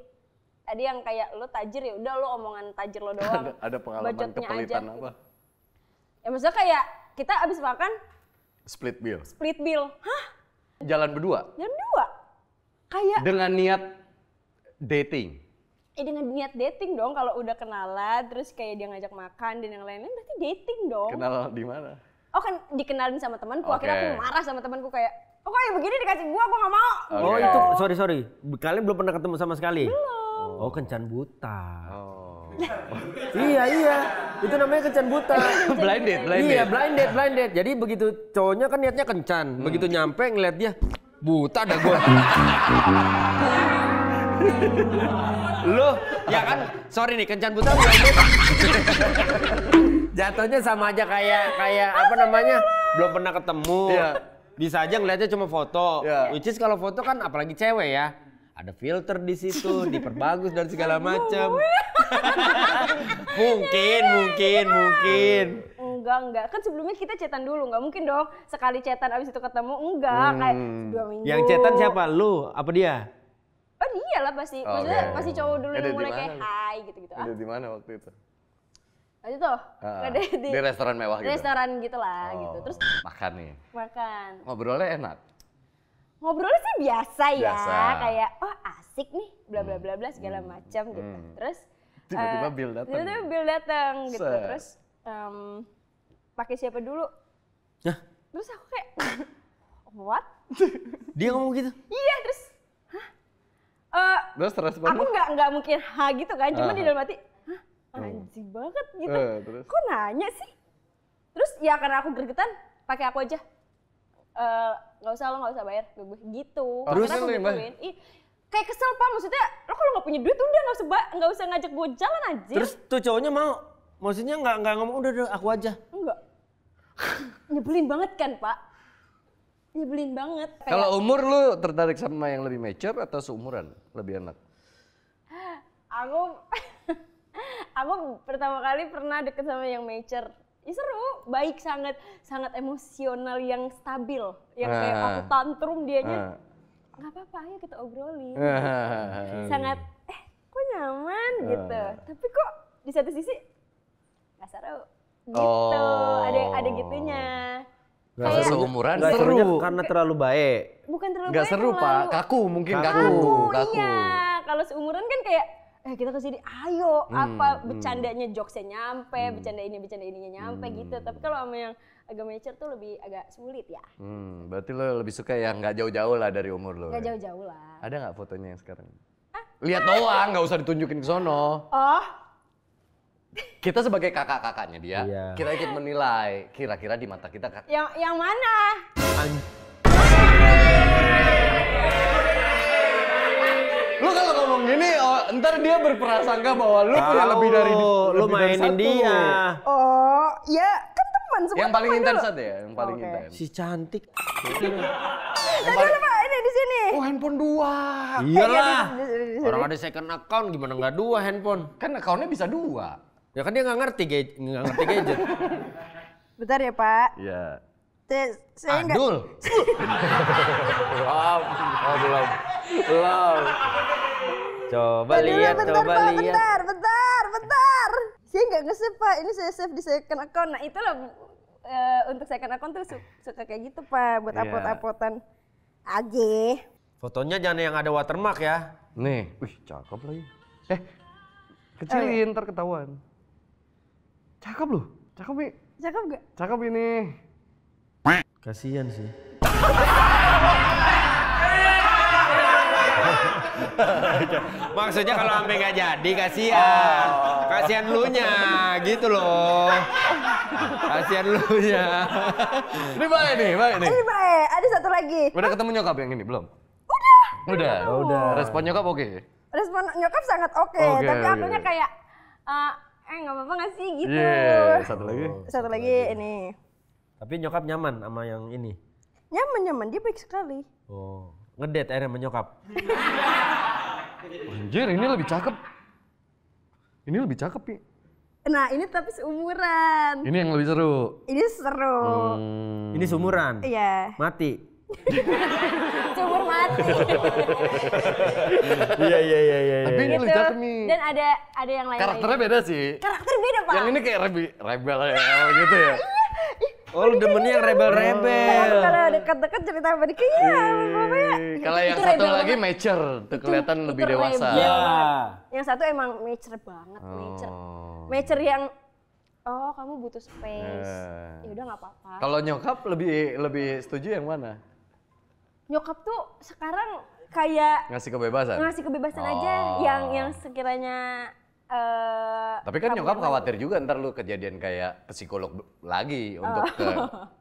Ada yang kayak lo tajir ya udah lo omongan tajir lo doang. Ada pengalaman Bacotnya kepelitan aja. apa? Ya maksudnya kayak kita abis makan Split bill. split bill. Hah? Jalan berdua Jam 2? Kayak dengan niat dating. dengan niat dating dong kalau udah kenalan terus kayak dia ngajak makan dan yang lain-lain berarti dating dong. Kenal di mana? Oh kan dikenalin sama temanku, Oke. akhirnya aku marah sama temanku kayak, oh kok yang begini dikasih gua nggak mau. Oh Oke. itu, sorry. Kalian belum pernah ketemu sama sekali? Belum. Oh kencan buta. Oh. Iya. Itu namanya kencan buta. blind date. Iya, blind date. Jadi begitu cowoknya kan niatnya kencan. Begitu nyampe ngeliat dia, buta dah gua. Loh, ya kan, sorry nih, kencan buta blind date. Jatuhnya sama aja kayak apa namanya, belum pernah ketemu. Iya. Bisa aja ngeliatnya cuma foto. Iya. Which is kalau foto kan apalagi cewek ya. Ada filter di situ, diperbagus dan segala macam. mungkin. Enggak. Kan sebelumnya kita chatan dulu, nggak mungkin dong sekali chatan abis itu ketemu. Enggak, kayak 2 minggu. Yang chatan siapa? Lu? Apa dia? Oh dia lah pasti. Maksudnya Oke. masih cowok dulu Ada yang di mulai mana kayak lu? hai gitu-gitu. Ada di mana waktu itu? Waktu itu ada Di restoran mewah gitu. restoran gitu lah Oh, gitu. Terus makan nih. makan. Ngobrolnya enak. Ngobrolnya sih biasa ya, Biasa. kayak oh asik nih, bla bla bla bla segala macam gitu. Terus Tiba-tiba Bill datang. Tiba-tiba Bill datang gitu. Set. Terus pakai siapa dulu? Hah? Terus aku kayak what? Dia ngomong gitu? Iya, terus hah? Terus respon Aku lu? nggak mungkin ha gitu kan, cuma di dalam hati, hah? Anjing banget gitu. Terus? Kok nanya sih? Terus ya karena aku gregetan, pakai aku aja. Nggak usah, lo nggak usah bayar ke gue gitu. Terus Karena aku lu yang bayar? gituin. Kayak kesel Pak, maksudnya lo kalau nggak punya duit udah nggak usah ngajak gue jalan aja. Terus tuh cowoknya mau? Maksudnya nggak ngomong udah aku aja? Enggak. Nyebelin banget kan Pak? Nyebelin banget. Kalau umur lu tertarik sama yang lebih mature atau seumuran? Lebih enak? Aku pertama kali pernah deket sama yang mature. Ya seru, baik, sangat emosional yang stabil. Yang kayak aku tantrum dianya. Nggak apa-apa, ayo kita obrolin. Sangat, kok nyaman gitu. Tapi kok di satu sisi nggak seru. Gitu, ada gitunya. Kayak seumuran Nggak seru. serunya karena terlalu baik. Bukan terlalu Nggak baik, seru Pak, kaku mungkin kaku. Iya, kalau seumuran kan kayak kita kesini, ayo apa bercandanya jokesnya nyampe, bercanda ininya nyampe gitu. Tapi kalau sama yang agak mature tuh lebih agak sulit ya. Berarti lo lebih suka yang nggak jauh-jauh lah dari umur lo. Nggak ya? jauh-jauh lah. Ada nggak fotonya yang sekarang? Lihat doang, nggak usah ditunjukin ke sono. Oh, Kita sebagai kakak-kakaknya dia, Iya. kita ikut menilai kira-kira di mata kita yang mana? Lu kalau ngomong gini, ntar dia berprasangka bahwa lu punya lebih dari lu mainin satu. dia. Oh, ya kan teman semua. Yang paling teman intens dulu. aja ya, yang paling Oke. intens. Si cantik. Tadi udah Pak, ini di sini. Oh handphone 2. Iyalah. di sini. Orang ada second account gimana nggak 2 handphone? Kan account-nya bisa 2. Ya kan dia nggak ngerti gadget. Bentar ya Pak. Iya. Saya nggak. Adul. Belum. Coba Dulu, lihat, bentar, coba Pak, lihat. Bentar. Saya nggak nge-save Pak, ini saya save di second account. Nah itulah untuk second account tuh suka kayak gitu Pak, buat Iya. upload-uploadan aja. Fotonya jangan yang ada watermark ya. Nih, wih cakep lagi. Kecilin ntar ketahuan. Cakep loh, cakep nih. Cakep gak? Cakep ini. Kasian sih. Maksudnya kalau sampai nggak jadi kasihan. Kasihan lu nya gitu loh. Kasihan lu nya. Ini baik nih. Ini baik, ada satu lagi. Udah ketemu nyokap yang ini belum? Udah. Respon nyokap oke? Respon nyokap sangat oke, Oke, tapi oke. akunya kayak, nggak apa-apa nggak sih gitu. Iya, satu lagi. Satu lagi ini. Tapi nyokap nyaman sama yang ini. Nyaman, dia baik sekali. Oh, ngedate akhirnya sama nyokap. Anjir, ini lebih cakep. Ini lebih cakep, Pi. Nah ini tapi seumuran. Ini yang lebih seru. Ini seru. Ini sumuran. Iya. Mati. Seumur mati. Iya. Tapi ini lebih cakep nih. Dan ada yang lain. Karakternya beda sih. Karakter beda Pak. Yang ini kayak rebel gitu ya. Oh, lu demennya yang rebel-rebel. Kalau dekat-dekat cerita apa nih kayaknya bapaknya. Kalau yang Itu satu rebel lagi banget. mature, tuh kelihatan Itu lebih dewasa. rebel. Ya. Yang satu emang mature banget, mature yang kamu butuh space. Ya udah nggak apa-apa. Kalau nyokap lebih setuju yang mana? Nyokap tuh sekarang kayak Ngasih kebebasan. ngasih kebebasan aja yang sekiranya Tapi kan kamu nyokap yang khawatir juga ntar lu kejadian kayak ke psikolog lagi untuk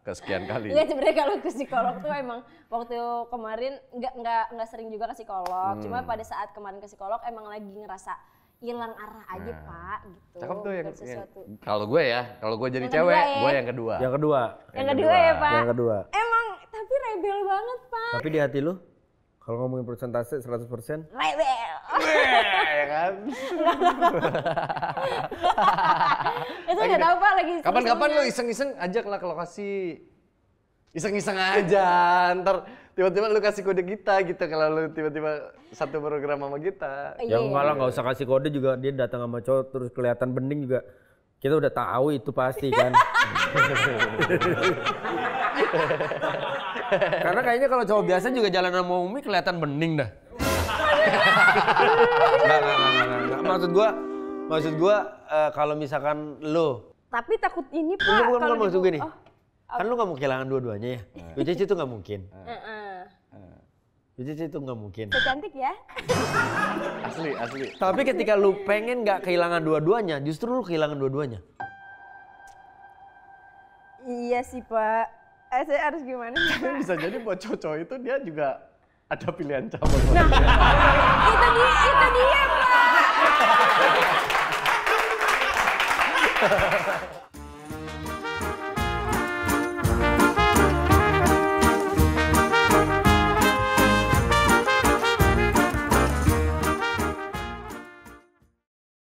ke sekian kali. Iya sebenarnya kalau ke psikolog tuh emang waktu kemarin nggak sering juga ke psikolog. Cuma pada saat kemarin ke psikolog emang lagi ngerasa hilang arah aja Pak gitu. Cakep tuh yang sesuatu. kalau gue jadi Yang cewek, kedua ya. gue yang kedua. Yang kedua. Yang kedua ya Pak. Yang kedua. Emang tapi rebel banget Pak. Tapi di hati lu kalau ngomongin persentase 100%, Rebel. Ya kan? Itu nggak tahu Pak lagi. Kapan-kapan lu seru-serunya. iseng-iseng ajak lah ke lokasi. Iseng-iseng aja, ntar tiba-tiba lu kasih kode kita gitu kalau lu tiba-tiba satu program sama kita. Iya, ya enggak lah, nggak usah kasih kode juga, dia datang sama cowok terus kelihatan bening juga. Kita udah tahu itu pasti kan. Karena kayaknya kalau cowok biasa juga jalan sama Umi kelihatan bening dah. Enggak. Maksud gua kalau misalkan lu. Tapi takut ini Pak. Bukan kalau maksud dibu- gini. Kan lu nggak mau kehilangan dua-duanya ya. Which is itu nggak mungkin. Cici itu nggak mungkin. Cantik ya. Asli. Tapi ketika lu pengen nggak kehilangan dua-duanya, justru lu kehilangan dua-duanya. Iya sih Pak. Saya harus gimana sih, Tapi Pak? bisa jadi buat cowok-cowok itu dia juga ada pilihan cabang. Nah, itu dia Pak.